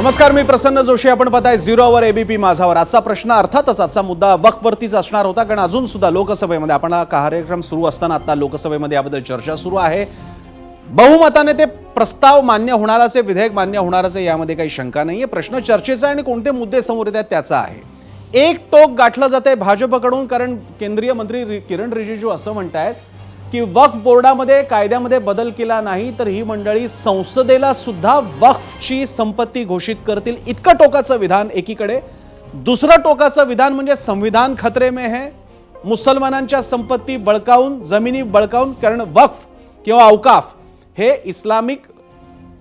नमस्कार, मी प्रसन्न जोशी. आपण पाहताय झिरो आवर एबीपी माझावर. आजचा प्रश्न अर्थातच आजचा मुद्दा वक्फवरतीच असणार होता, कारण अजून सुद्धा लोकसभेमध्ये आपण कार्यक्रम सुरू असताना आता लोकसभेमध्ये याबद्दल चर्चा सुरू आहे. बहुमताने ते प्रस्ताव मान्य होणाराचे, विधेयक मान्य होणाराचे, यामध्ये काही शंका नाहीये. प्रश्न चर्चेचा आहे आणि कोणते मुद्दे समोर येतात त्याचा आहे. एक टोक गाठलं जाते भाजपकडून, कारण केंद्रीय मंत्री किरण रिजिजू असं म्हणतायत की वक्फ बोर्डामध्ये कायद्यामध्ये बदल केला नाही तर ही मंडळी संसदेला सुद्धा वक्फची संपत्ती घोषित करतील. इतकं टोकाचं विधान एकीकडे. दुसरं टोकाचं विधान म्हणजे संविधान खतरे में है. मुसलमानांच्या संपत्ती बळकावून, जमिनी बळकावून, कारण वक्फ किंवा औकाफ हे इस्लामिक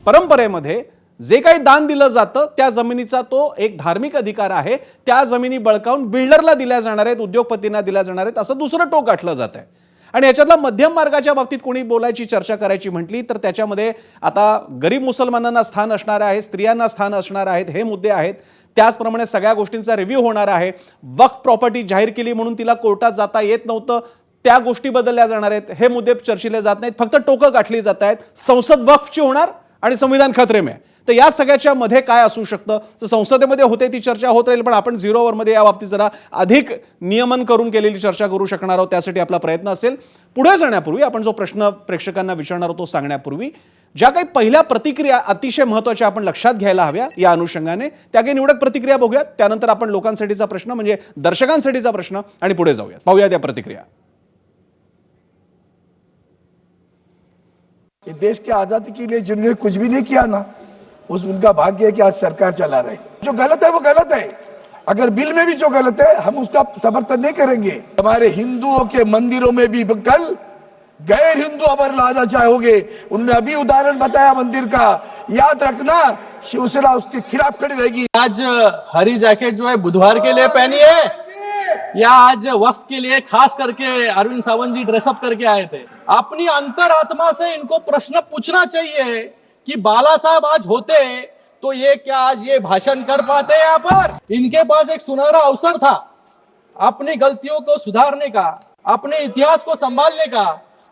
परंपरेमध्ये जे काही दान दिलं जातं त्या जमिनीचा तो एक धार्मिक अधिकार आहे. त्या जमिनी बळकावून बिल्डरला दिल्या जाणार आहेत, उद्योगपतींना दिल्या जाणार आहेत, असं दुसरं टोक गाठलं जात आहे. आणि याच्यातला मध्यम मार्गाच्या बाबतीत कोणी बोलायची, चर्चा करायची म्हटली तर त्याच्यामध्ये आता गरीब मुसलमानांना स्थान असणार आहे, स्त्रियांना स्थान असणार आहेत, हे मुद्दे आहेत. त्याचप्रमाणे सगळ्या गोष्टींचा रिव्ह्यू होणार आहे. वक्फ प्रॉपर्टी जाहीर केली म्हणून तिला कोर्टात जाता येत नव्हतं, त्या गोष्टी बदलल्या जाणार आहेत. हे मुद्दे चर्चिले जात नाहीत, फक्त टोकं गाठली जात आहेत. संसद वक्फची होणार आणि संविधान खतरे में. तर या सगळ्याच्या मध्ये काय असू शकतं, तर संसदेमध्ये होते ती चर्चा होत राहील, पण आपण झिरो आवरमध्ये या बाबतीत जरा अधिक नियमन करून केलेली चर्चा करू शकणार आहोत. त्यासाठी आपला प्रयत्न असेल. पुढे जाण्यापूर्वी आपण जो प्रश्न प्रेक्षकांना विचारणार होतो सांगण्यापूर्वी ज्या काही पहिल्या प्रतिक्रिया अतिशय महत्त्वाच्या आपण लक्षात घ्यायला हव्या या अनुषंगाने, त्या काही निवडक प्रतिक्रिया बघूयात. त्यानंतर आपण लोकांसाठीचा प्रश्न म्हणजे दर्शकांसाठीचा प्रश्न आणि पुढे जाऊयात. पाहूया त्या प्रतिक्रिया. देश की आजादी के लिए जिन्होंने कुछ भी नहीं किया ना, उनका भाग्य है कि आज सरकार चला रहे. जो गलत है वो गलत है. अगर बिल में भी जो गलत है हम उसका समर्थन नहीं करेंगे. हमारे हिंदुओं के मंदिरों में भी कल गैर हिंदू अमर लाना चाहोगे. उन्होंने अभी उदाहरण बताया मंदिर का. याद रखना, शिवसेना उसके खिलाफ खड़ी रहेगी. आज हरी जैकेट जो है बुधवार के लिए पहनी है या आज वक्फ के लिए खास करके अरविंद सावंत जी ड्रेसअप करके आए थे? अपनी अंतरात्मा से इनको प्रश्न पूछना चाहिए कि बाला साहब आज होते तो ये क्या आज ये भाषण कर पाते यहाँ पर? इनके पास एक सुनहरा अवसर था अपनी गलतियों को सुधारने का, अपने इतिहास को संभालने का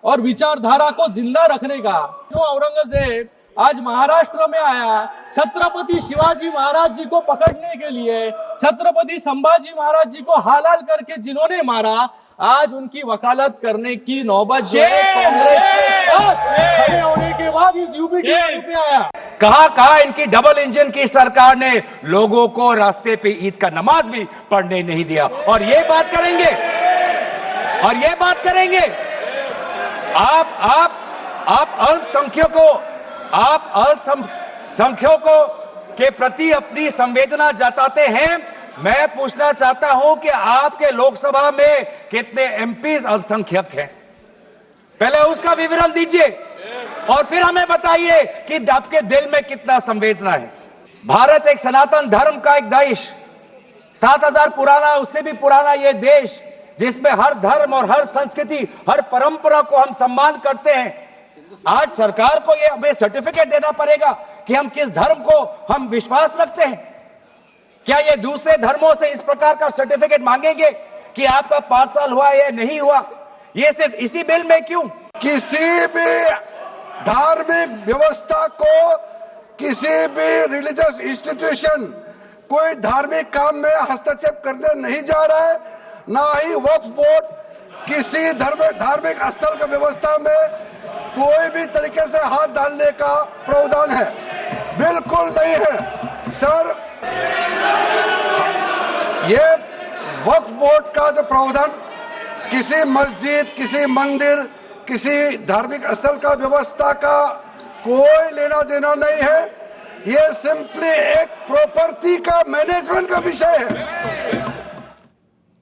और विचारधारा को जिंदा रखने का. जो औरंगजेब आज महाराष्ट्र में आया, छत्रपति शिवाजी महाराज जी को पकड़ने के लिए, छत्रपति संभाजी महाराज जी को हालाल करके जिन्होंने मारा, आज उनकी वकालत करने की नौबत जो है कांग्रेस के साथ खड़े होने के बाद इस यूपी के पे आया. कहा इनकी डबल इंजन की सरकार ने लोगों को रास्ते पे ईद का नमाज भी पढ़ने नहीं दिया. और ये बात करेंगे आप अल्पसंख्यकों के प्रति अपनी संवेदना जताते हैं. मैं पूछना चाहता हूं कि आपके लोकसभा में कितने एमपीज अल्पसंख्यक हैं? पहले उसका विवरण दीजिए और फिर हमें बताइए कि आपके दिल में कितना संवेदना है. भारत एक सनातन धर्म का एक देश, 7000 पुराना, उससे भी पुराना ये देश, जिसमें हर धर्म और हर संस्कृति, हर परंपरा को हम सम्मान करते हैं. आज सरकार को ये हमें सर्टिफिकेट देना पड़ेगा कि हम किस धर्म को हम विश्वास रखते हैं. क्या ये दूसरे धर्मों से इस प्रकार का सर्टिफिकेट मांगेंगे कि आपका 5 साल हुआ या नहीं हुआ? ये सिर्फ इसी बिल में क्यों? किसी भी धार्मिक व्यवस्था को, किसी भी रिलीजियस इंस्टीट्यूशन कोई धार्मिक काम में हस्तक्षेप करने नहीं जा रहा है. ना ही वक्फ बोर्ड किसी धार्मिक स्थल की व्यवस्था में कोई भी तरीके से हाथ डालने का प्रावधान है. बिल्कुल नहीं है सर. ये वक्फ बोर्ड का जो प्रावधान किसी मस्जिद, किसी मंदिर, किसी धार्मिक स्थल का व्यवस्था का कोई लेना देना नहीं है. ये सिंपली एक प्रॉपर्टी का मैनेजमेंट का विषय है.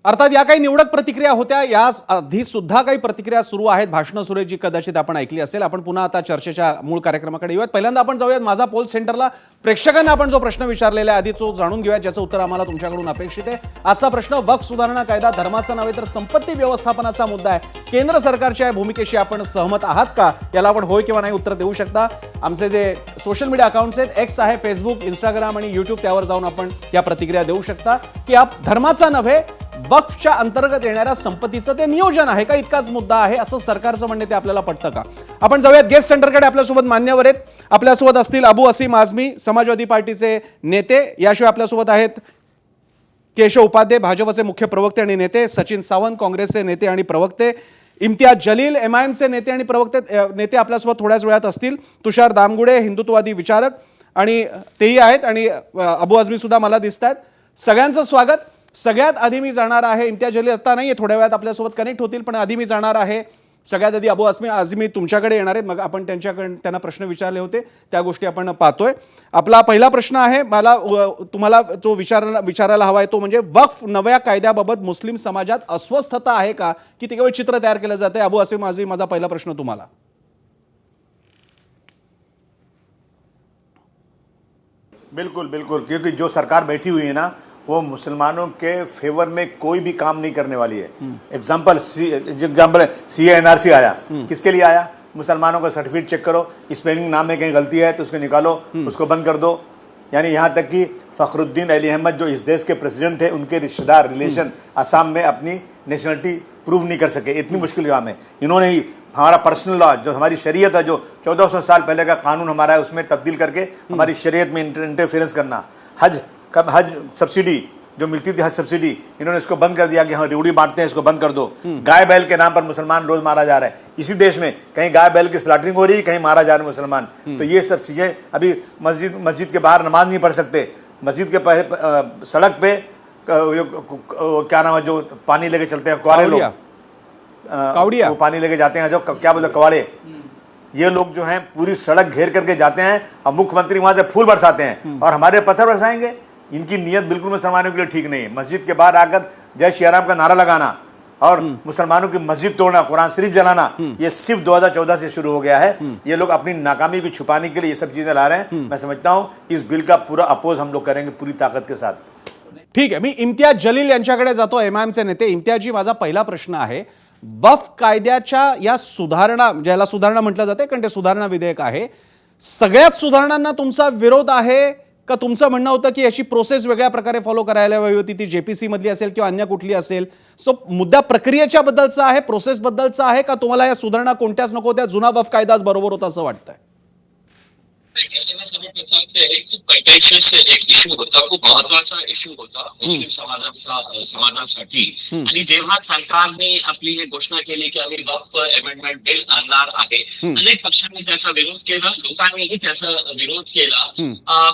अर्थात या काही निवडक प्रतिक्रिया होत्या. या आधी सुद्धा काही प्रतिक्रिया सुरू आहेत, भाषणं सुरू आहेत, जी कदाचित आपण ऐकली असेल. आपण पुन्हा आता चर्चेच्या मूळ कार्यक्रमाकडे येऊयात. पहिल्यांदा आपण जाऊयात माझा पोल सेंटरला. प्रेक्षकांना आपण जो प्रश्न विचारलेला आहे आधी तो जाणून घेऊयात, ज्याचं उत्तर आम्हाला तुमच्याकडून अपेक्षित आहे. आजचा प्रश्न वक्फ सुधारणा कायदा धर्माचा नव्हे तर संपत्ती व्यवस्थापनाचा मुद्दा आहे. केंद्र सरकारच्या या भूमिकेशी आपण सहमत आहात का? याला आपण होय किंवा नाही उत्तर देऊ शकता. आमचे जे सोशल मीडिया अकाउंट्स आहेत, एक्स आहे, फेसबुक, इंस्टाग्राम आणि यूट्यूब, त्यावर जाऊन आपण या प्रतिक्रिया देऊ शकता की आप धर्माचा नव्हे वक्फच्या अंतर्गत येणाऱ्या संपत्तीचं ते नियोजन आहे का, इतकाच मुद्दा आहे असं सरकारचं म्हणणे ते आपल्याला पटतं का? आपण जाऊयात गेस्ट सेंटरकडे. आपल्यासोबत मान्यवर आहेत. आपल्यासोबत असतील अबू असीम आझमी, समाजवादी पार्टीचे नेते. याशिवाय आपल्यासोबत आहेत केशव उपाध्याय, भाजपचे मुख्य प्रवक्ते आणि नेते. सचिन सावंत, काँग्रेसचे नेते आणि प्रवक्ते. इम्तियाज जलील, MIMचे नेते आणि नेते आपल्यासोबत थोड्याच वेळात असतील. तुषार दामगुडे, हिंदुत्ववादी विचारक आणि तेही आहेत. आणि अबू आझमी सुद्धा मला दिसत आहेत. सगळ्यांचं स्वागत. सगळ्यात आधी मी जाणार आहे, इम्तियाज जलील आता नाही आहे, थोड्या वेळात आपल्यासोबत कनेक्ट होतील, पण आधी मी जाणार आहे सगळ्यात आधी अबू आझमी तुमच्याकडे येणार आहेत. मग आपण त्यांना प्रश्न विचारले होते त्या गोष्टी आपण पाहतोय. आपला पहिला प्रश्न आहे, मला तुम्हाला तो विचारायला हवा आहे, तो म्हणजे वक्फ नव्या कायद्याबाबत मुस्लिम समाजात अस्वस्थता आहे का, की ते केवळ चित्र तयार केलं जाते? अबू आझमी माझा पहिला प्रश्न तुम्हाला. बिल्कुल बिल्कुल, क्योंकि जो सरकार बैठी हुई है ना, वो मुसलमानों के फेवर में कोई भी काम नहीं करने वाली है। एग्जाम्पल CA/NRC आया, किसके लिए आया? मुसलमानों का सर्टिफिकेट चेक करो, स्पेलिंग नाम में कहीं गलती है तो उसको निकालो, उसको बंद कर दो। यानी यहाँ तक कि फखरुद्दीन अली अहमद जो इस देश के प्रेसिडेंट थे, उनके रिश्तेदार रिलेशन असम में अपनी नेशनलिटी प्रूव नहीं कर सके। इतनी मुश्किल काम है। इन्होंने ही हमारा पर्सनल लॉ, जो हमारी शरीयत है, जो 1400 साल पहले का कानून हमारा है, उसमें तब्दील करके हमारी शरीयत में इंटरफेरेंस करना। हज सब्सिडी जो मिलती थी, हज सब्सिडी, इन्होंने इसको बंद कर दिया कि हाँ रेवड़ी बांटते हैं, इसको बंद कर दो। गाय बैल के नाम पर मुसलमान रोज मारा जा रहा है इसी देश में। कहीं गाय बैल की स्लॉटरिंग हो रही है, कहीं मारा जा रहा है मुसलमान। तो ये सब चीजें, अभी मस्जिद के बाहर नमाज नहीं पढ़ सकते। मस्जिद के सड़क पे क्या नाम है, जो पानी लेके चलते हैं कुआरे लोग, वो पानी लेके जाते हैं, जो क्या बोलते कवाड़े, ये लोग जो हैं पूरी सड़क घेर करके जाते हैं और मुख्यमंत्री वहां से फूल बरसाते हैं और हमारे पत्थर बरसाएंगे। इनकी नीयत बिल्कुल मुसलमानों के लिए ठीक नहीं है। मस्जिद के बाहर आकर जय श्री राम का नारा लगाना और मुसलमानों की मस्जिद तोड़ना, कुरान शरीफ जलाना, ये सिर्फ 2014 से शुरू हो गया है। ये लोग अपनी नाकामी को छुपाने के लिए ये सब चीजें ला रहे हैं। मैं समझता हूँ इस बिल का पूरा अपोज हम लोग करेंगे पूरी ताकत के साथ। ठीक आहे, मी इम्तियाज जलील यांच्याकडे जातो, MIMचे नेते. इम्तियाजी, माझा पहिला प्रश्न आहे, वक्फ कायद्याच्या या सुधारणा, ज्याला सुधारणा म्हटलं जाते कारण ते सुधारणा विधेयक आहे, सगळ्याच सुधारणांना तुमचा विरोध आहे का? तुमचं म्हणणं होतं की याची प्रोसेस वेगळ्या प्रकारे फॉलो करायला हवी होती, ती JPC मधली असेल किंवा अन्य कुठली असेल? सो मुद्दा प्रक्रियेच्या बद्दलचा आहे, प्रोसेस बद्दलचा आहे का तुम्हाला या सुधारणा कोणत्याच नको, त्या जुना वक्फ कायदाच बरोबर होता असं वाटतंय? एक इश्यू होता, खूप महत्वाचा इश्यू होता मुस्लिम समाजासाठी. आणि जेव्हा सरकारने आपली ही घोषणा केली की आम्ही वक्फ अमेंडमेंट बिल आणणार आहे, अनेक पक्षांनी त्याचा विरोध केला, लोकांनीही त्याचा विरोध केला,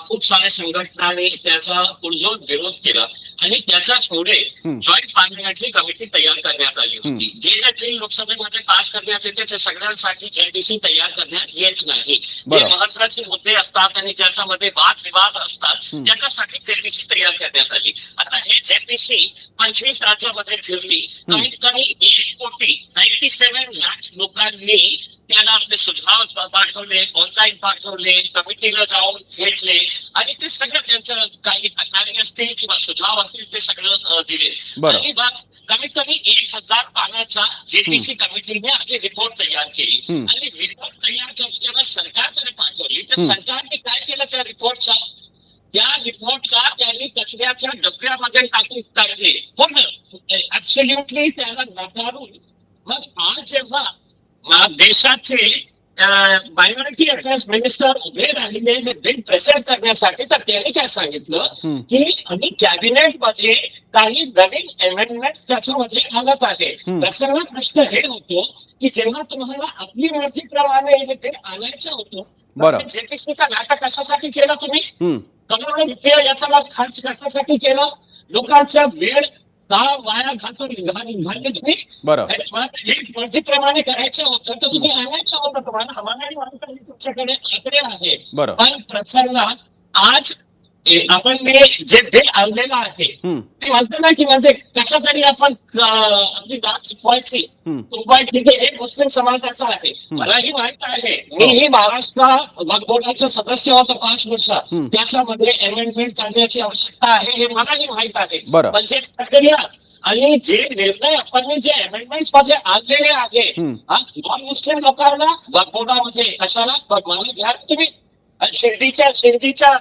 खूप साऱ्या संघटनांनी त्याचा पुरजोर विरोध केला आणि त्याच्याच पुढे जॉईंट पार्लिमेंटरी कमिटी तयार करण्यात आली होती. जे बिल लोकसभेमध्ये पास करण्यात येते ते सगळ्यांसाठी JPC तयार करण्यात येत नाही. जे महत्वाचे मुद्दे असतात आणि त्याच्यामध्ये वादविवाद असतात त्याच्यासाठी JPC तयार करण्यात आली. आता हे JPC 25 राज्यामध्ये फिरली, कमीत कमी 1,97 लाख लोकांनी त्याला आपले सुझाव पाठवले, ऑनलाईन पाठवले, कमिटीला जाऊन भेटले आणि ते सगळं त्यांचं काही तक्रारी असतील किंवा सुझाव असतील ते सगळं दिले. आणि मग कमीत कमी 1000 पानाच्या JPC कमिटीने आपली रिपोर्ट तयार केली आणि रिपोर्ट तयार करून जेव्हा सरकारकडे पाठवली तर सरकारने काय केलं त्या रिपोर्टच्या, त्या रिपोर्टला त्यांनी कचऱ्याच्या डब्यामध्ये टाकून काढले, ऍब्सोल्युटली त्याला नकारून. मग आज जेव्हा देशाचे मायनॉरिटी अफेअर्स मिनिस्टर उभे राहिले हे बिल प्रेझेंट करण्यासाठी, तर त्यांनी काय सांगितलं की आम्ही कॅबिनेट मध्ये काही नवीन अमेंडमेंट त्याच्यामध्ये आणत आहे. प्रसंग प्रश्न हे होतो की जेव्हा तुम्हाला आपली मर्जीप्रमाणे हे बिल आणायचं होतं, JPCचा नाटक कशासाठी केलं तुम्ही? करोडो रुपये याचा मग खर्च कशासाठी केलं? लोकांचा वेळ का वाया घालून तुम्ही? मर्जीप्रमाणे करायचं होतं तर तुम्ही आणायचं होतं. तुम्हाला हमालाही माहिती तुमच्याकडे आकडे आहे, पण प्रसंग आज आपण जे बिल आणलेलं आहे ते म्हणतो ना की म्हणजे कसं तरी आपण आपली दाद चुकवायची हे मुस्लिम समाजाचं आहे. मलाही माहित आहे, मीही महाराष्ट्र वक्फ बोर्डाचं सदस्य होतो 5 वर्ष, त्याच्यामध्ये अमेंडमेंट करण्याची आवश्यकता आहे हे मलाही माहित आहे. म्हणजे प्रक्रिया आणि जे निर्णय आपण जे अमेंडमेंट्स मध्ये आणलेले आहे नॉन मुस्लिम लोकांना वक्फ बोर्डामध्ये कशाला मला घ्या तुम्ही शिर्डीच्या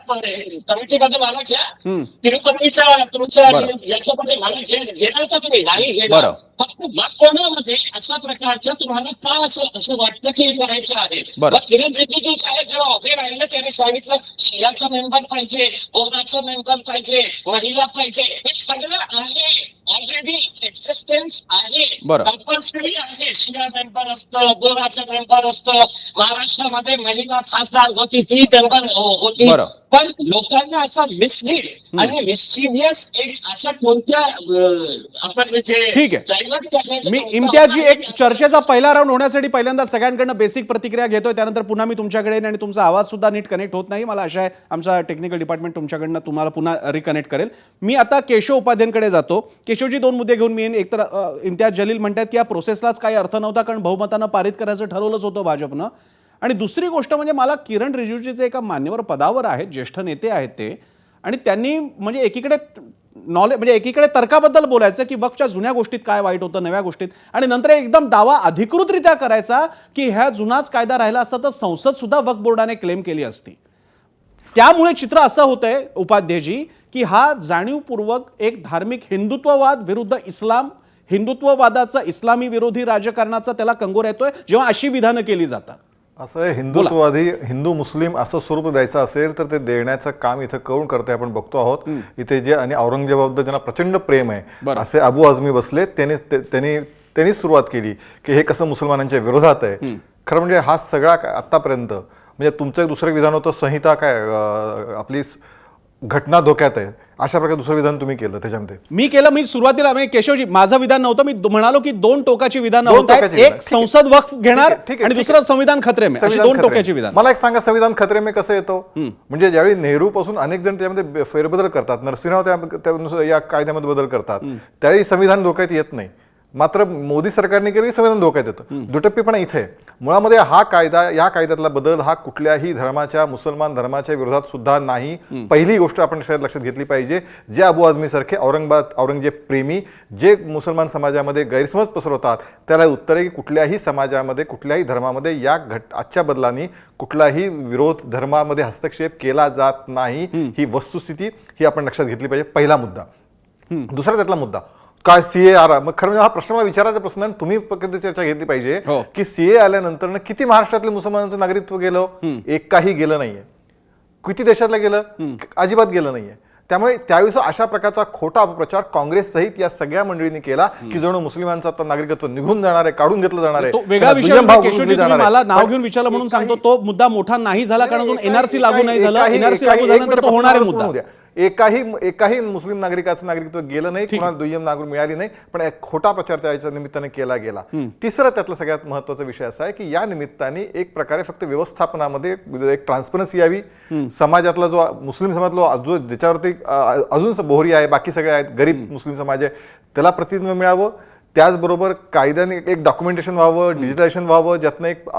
कमिटीमध्ये मला घ्या, तिरुपतीच्या तुमच्या बरं. याच्यामध्ये मला घेणार का तुम्ही? नाही बरं. घेणार. फक्त कोणामध्ये अशा प्रकारचं तुम्हाला का असं वाटतं की हे करायचं आहे? बरं. मग किरण रिजिजू साहेब जेव्हा उभे राहिले त्याने सांगितलं शियाचा मेंबर पाहिजे, ओराचा मेंबर पाहिजे, महिला पाहिजे, हे सगळं आहे. ऑलरेडी एक्झिस्टन्स आहे, बरं. कंपल्सरी आहे. शिया मेंबर असतं, गोराचं मेंबर असतं. महाराष्ट्रामध्ये महिला खासदार होती, ती मेंबर होती. बरं. पण लोकांना असा मिसलीड आणि मिस्चिनियस एक अशा कोणत्या आपण जे ठीक आहे. divert करण्याचं मी कोणतं इम्तियाजी आहे? एक चर्चेचा पहिला राऊंड होण्यासाठी पहिल्यांदा सगळ्यांकडनं बेसिक प्रतिक्रिया घेतोय, त्यानंतर पुन्हा मी तुमच्याकडे येईन आणि तुमचा आवाज सुद्धा नीट कनेक्ट होत नाही. मला आशा आहे आमचा टेक्निकल डिपार्टमेंट तुमच्याकडनं तुम्हाला पुन्हा रिकनेक्ट करेल. मी आता केशव उपाध्यायांकडे जातो. केशवजी, दोन मुद्दे घेऊन मी येईन. एक तर इम्तियाज जलील म्हणतात की या प्रोसेसलाच काही अर्थ नव्हता, कारण बहुमतानं पारित करायचं ठरवलंच होतं भाजपनं. आणि दुसरी गोष्ट म्हणजे मला किरण रिजिजूचे एका मान्यवर पदावर आहेत, ज्येष्ठ नेते आहेत ते, आणि त्यांनी म्हणजे एकीकडे नॉलेज म्हणजे एकीकडे तर्काबद्दल बोलायचं की वक्फच्या जुन्या गोष्टीत काय वाईट होतं, नव्या गोष्टीत, आणि नंतर एकदम दावा अधिकृतरित्या करायचा की ह्या जुनाच कायदा राहिला असता तर संसद सुद्धा वक्फ बोर्डाने क्लेम केली असती. त्यामुळे चित्र असं होतंय उपाध्येजी की हा जाणीवपूर्वक एक धार्मिक हिंदुत्ववाद विरुद्ध इस्लाम, हिंदुत्ववादाचा इस्लामी विरोधी राजकारणाचा त्याला कंगोर येतोय जेव्हा अशी विधानं केली जातात. असं हिंदुत्ववादी हिंदू मुस्लिम असं स्वरूप द्यायचं असेल तर ते देण्याचं काम इथं करून करते आपण बघतो आहोत. इथे जे आणि औरंगजेबाबद्दल ज्यांना प्रचंड प्रेम आहे बरं. असे अबू आझमी बसले, त्यांनी सुरुवात केली की हे कसं मुसलमानांच्या विरोधात आहे. खरं म्हणजे हा सगळा आतापर्यंत म्हणजे तुमचं एक दुसरं विधान होतं संहिता काय आपली घटना धोक्यात आहे, अशा प्रकारे दुसरं विधान तुम्ही केलं त्याच्यामध्ये. मी केलं. मी सुरुवातीला म्हणजे केशवजी माझं विधान नव्हतं, मी म्हणालो की दोन टोकाची विधानं दोन होत आहेत. टोकाची विधानं. एक ठीक आहे. संसद वक्फ घेणार ठीक आहे, आणि ठीक दुसरं संविधान खतरे में, अशी संविधान दोन खतरे टोकाची में. विधान. मला एक सांगा, संविधान खतरे में कसं येतो? म्हणजे ज्यावेळी नेहरू पासून अनेक जण त्यामध्ये फेरबदल करतात, नरसिंहराव त्यानुसार या कायद्यामध्ये बदल करतात, त्यावेळी संविधान धोक्यात येत नाही. मात्र मोदी सरकारने केली संविधान धोक्यात येतं. दुटप्पीपणा इथे आहे. मुळामध्ये हा कायदा, या कायद्यातला बदल हा कुठल्याही धर्माच्या, मुसलमान धर्माच्या विरोधात सुद्धा नाही. पहिली गोष्ट आपण शायद लक्षात घेतली पाहिजे. जे अबू आझमी सारखे औरंगजेब प्रेमी जे मुसलमान समाजामध्ये गैरसमज पसरवतात त्याला उत्तर आहे की कुठल्याही समाजामध्ये, कुठल्याही धर्मामध्ये या आजच्या बदलांनी कुठलाही विरोध, धर्मामध्ये हस्तक्षेप केला जात नाही. ही वस्तुस्थिती ही आपण लक्षात घेतली पाहिजे. पहिला मुद्दा. दुसरा त्यातला मुद्दा काय CAR. मग खरं म्हणजे हा प्रश्न मला विचारायचा प्रश्न आहे, तुम्ही चर्चा घेतली पाहिजे की CAA आल्यानंतर किती महाराष्ट्रातले मुसलमानांचं नागरिकत्व गेलं? एक काही गेलं नाहीये. किती देशातलं गेलं? अजिबात गेलं नाहीये. त्यामुळे त्यावेळेस अशा प्रकारचा खोटा अपप्रचार काँग्रेस सहित या सगळ्या मंडळींनी केला की जणू मुस्लिमांचं आता नागरिकत्व निघून जाणार आहे, काढून घेतलं जाणार आहे. तो वेगळा विषय केशवजी, तुम्ही मला नाव घेऊन विचारलं म्हणून सांगतो, तो मुद्दा मोठा नाही झाला कारण अजून NRC लागू नाही झालं. NRC लागू झाल्यानंतर तो होणार आहे मुद्दा. एकाही मुस्लिम नागरिकाचं नागरिकत्व गेलं नाही, कोणाला दुय्यम नागरिक मिळाली नाही, पण एक खोटा प्रचार त्याच्या निमित्ताने केला गेला. तिसरं त्यातला सगळ्यात महत्वाचा विषय असा आहे की या निमित्ताने एक प्रकारे फक्त व्यवस्थापनामध्ये एक ट्रान्सपरन्सी यावी. समाजातला जो मुस्लिम समाजातला जो ज्याच्यावरती अजून बोहरी आहे, बाकी सगळे आहेत, गरीब मुस्लिम समाज आहे, त्याला प्रतिनिधित्व मिळावं. त्याचबरोबर कायद्याने एक डॉक्युमेंटेशन व्हावं, डिजिटलायझेशन व्हावं, ज्यातनं एक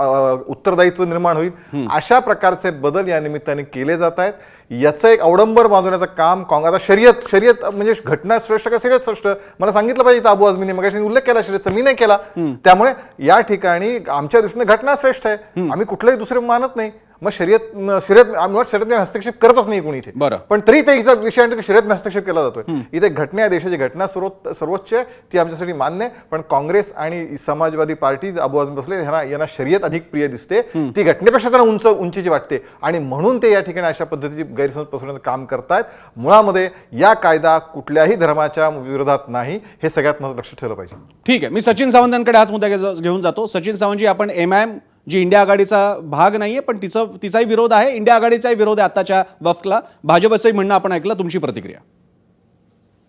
उत्तरदायित्व निर्माण होईल. अशा प्रकारचे बदल या निमित्ताने केले जात आहेत. याचं एक अवडंबर बांधण्याचं काम आता शर्यत म्हणजे घटना श्रेष्ठ का शर्यत श्रेष्ठ मला सांगितलं पाहिजे. अबू आझमीने मगाशी उल्लेख केला शर्यतचा, मी नाही केला. त्यामुळे या ठिकाणी आमच्या दृष्टीने घटना श्रेष्ठ आहे, आम्ही कुठलाही दुसरे मानत नाही. मग शर्यत हस्तक्षेप करतच नाही कोणी इथे. पण तरी ते विषय आहे की शर्यत हस्तक्षेप केला जातोय. इथे घटना आहे, देशाची घटना सर्वोच्च आहे, ती आमच्यासाठी मान्य आहे. पण काँग्रेस आणि समाजवादी पार्टी अबू आझमी बसले यांना शर्यत अधिक प्रिय दिसते, ती घटनेपेक्षा त्यांना उंचीची वाटते आणि म्हणून ते या ठिकाणी अशा पद्धतीची गैरसमज पसरवण्याचं काम करतायत. मुळामध्ये या कायदा कुठल्याही धर्माच्या विरोधात नाही, हे सगळ्यात महत्त्वाचं लक्षात ठेवलं पाहिजे. ठीक आहे, मी सचिन सावंतांकडे हाच मुद्दा घेऊन जातो. सचिन सावंतजी, आपण MIM जी इंडिया आघाडीचा भाग नाहीये पण तिचाही विरोध आहे, इंडिया आघाडीचाही विरोध आहे आताच्या वक्फला, भाजपचंही म्हणणं आपण ऐकलं, तुमची प्रतिक्रिया?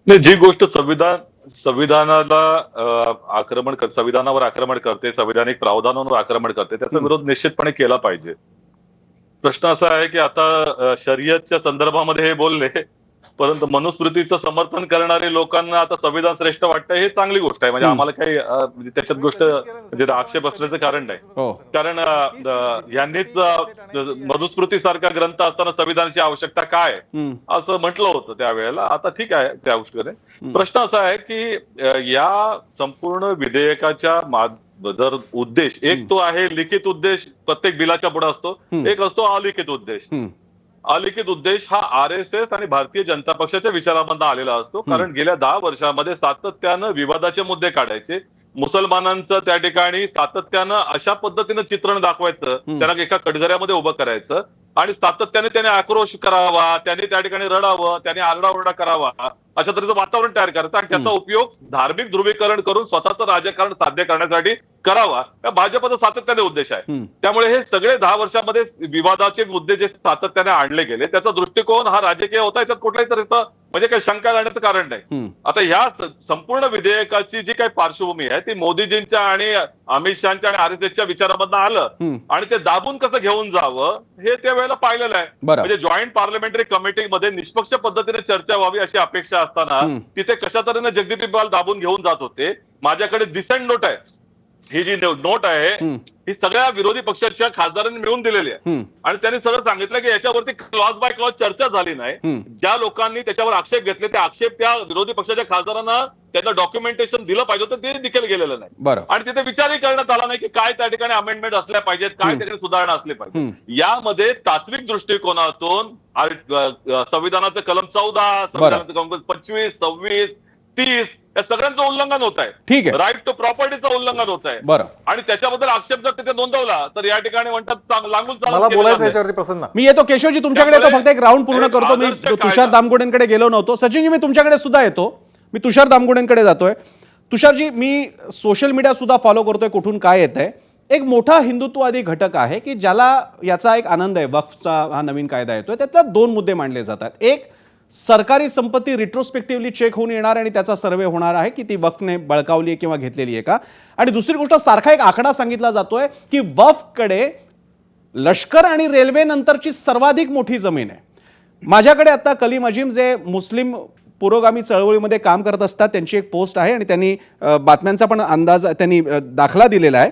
नाही, जी गोष्ट संविधानाला संविधानावर आक्रमण करते, संविधानिक प्रावधानावर आक्रमण करते, त्याचा विरोध निश्चितपणे केला पाहिजे. प्रश्न असा आहे की आता शर्यतच्या संदर्भामध्ये हे बोलले, परंतु मनुस्मृतीचं समर्थन करणारे लोकांना आता संविधान श्रेष्ठ वाटतं, हे चांगली गोष्ट आहे. म्हणजे आम्हाला काही त्याच्यात गोष्ट म्हणजे आक्षेप असल्याचं कारण नाही. कारण यांनीच मनुस्मृती सारखा ग्रंथ असताना संविधानाची आवश्यकता काय असं म्हटलं होतं त्यावेळेला. आता ठीक आहे त्या गोष्टीने. प्रश्न असा आहे की या संपूर्ण विधेयकाच्या जर उद्देश एक तो आहे लिखित उद्देश प्रत्येक बिलाच्या पुढे असतो, एक असतो अलिखित उद्देश. अलिखित उद्देश हा RSS आणि भारतीय जनता पक्षाच्या विचारामधून आलेला असतो. कारण गेल्या 10 वर्षांमध्ये सातत्यानं विवादाचे मुद्दे काढायचे, मुसलमानांचं त्या ठिकाणी सातत्यानं अशा पद्धतीनं चित्रण दाखवायचं, त्यांना एका कटघऱ्यामध्ये उभं करायचं आणि सातत्याने त्याने आक्रोश करावा, त्याने त्या ठिकाणी रडावं, त्याने आरडाओरडा करावा, अशा तऱ्हेचं वातावरण तयार करायचं आणि त्याचा उपयोग धार्मिक ध्रुवीकरण करून स्वतःचं राजकारण साध्य करण्यासाठी करावा, हा भाजपचा सातत्याने उद्देश आहे. त्यामुळे हे सगळे 10 वर्षांमध्ये विवादाचे मुद्दे जे सातत्याने आणले गेले, त्याचा दृष्टिकोन हा राजकीय होता, याच्यात कुठल्याही तऱ्हेचं म्हणजे काही शंका करण्याचं कारण नाही. आता ह्या संपूर्ण विधेयकाची जी काही पार्श्वभूमी आहे ती मोदीजींच्या आणि अमित शहाच्या आणि RSSच्या विचारामधनं आलं आणि ते दाबून कसं घेऊन जावं हे त्या वेळेला पाहिलेलं आहे. म्हणजे जॉईंट पार्लमेंटरी कमिटीमध्ये निष्पक्ष पद्धतीने चर्चा व्हावी अशी अपेक्षा असताना तिथे कशा तऱ्हेने जगदीप इक्बाल दाबून घेऊन जात होते. माझ्याकडे डिसेंट नोट आहे, ही जी नोट आहे ही सगळ्या विरोधी पक्षाच्या खासदारांनी मिळून दिलेली आहे आणि त्यांनी सरळ सांगितलं की याच्यावरती क्लॉज बाय क्लॉज चर्चा झाली नाही. ज्या लोकांनी त्याच्यावर आक्षेप घेतले ते आक्षेप त्या विरोधी पक्षाच्या खासदारांना त्यांना डॉक्युमेंटेशन दिलं पाहिजे होतं, ते देखील गेलेलं नाही. आणि तिथे विचारही करण्यात आला नाही की काय त्या ठिकाणी अमेंडमेंट असल्या पाहिजेत, काय त्या ठिकाणी सुधारणा असल्या पाहिजे. यामध्ये तात्विक दृष्टिकोनातून संविधानाचं कलम 14, संविधानाचं कलम 25, 26, 30 या सगळ्यांचं उल्लंघन होत आहे. ठीक आहे, राईट टू प्रॉपर्टीचं उल्लंघन होत आहे. आणि त्याच्याबद्दल आक्षेप जर तिथे नोंदवला तर या ठिकाणी म्हणतात लागून मला बोलायचं याच्यावरती प्रसन्न. मी येतो केशवजी तुमच्याकडे, तो फक्त एक राऊंड पूर्ण करतो. मी तुषार दामगुडेंकडे गेलो नव्हतो. सचिनजी मी तुमच्याकडे सुद्धा येतो, मी तुषार दामगुडेंकडे जातोय. तुषारजी, मी सोशल मीडिया सुद्धा फॉलो करतोय, कुठून काय येतंय. एक मोठा हिंदुत्ववादी घटक आहे की ज्याला याचा एक आनंद आहे, वक्फचा हा नवीन कायदा येतोय, त्यातल्या 2 मुद्दे मांडले जातात. एक, सरकारी संपत्ती रिट्रोस्पेक्टिव्हली चेक होऊन येणार आणि त्याचा सर्वे होणार आहे की ती वक्फने बळकावली आहे किंवा घेतलेली आहे का. आणि दुसरी गोष्ट, सारखा एक आकडा सांगितला जातोय की वक्फकडे लष्कर आणि रेल्वे नंतरची सर्वाधिक मोठी जमीन आहे. माझ्याकडे आता कलीम अजीम जे मुस्लिम पुरोगामी चळवळीमध्ये काम करत असतात त्यांची एक पोस्ट आहे आणि त्यांनी बातम्यांचा पण अंदाज त्यांनी दाखला दिलेला आहे.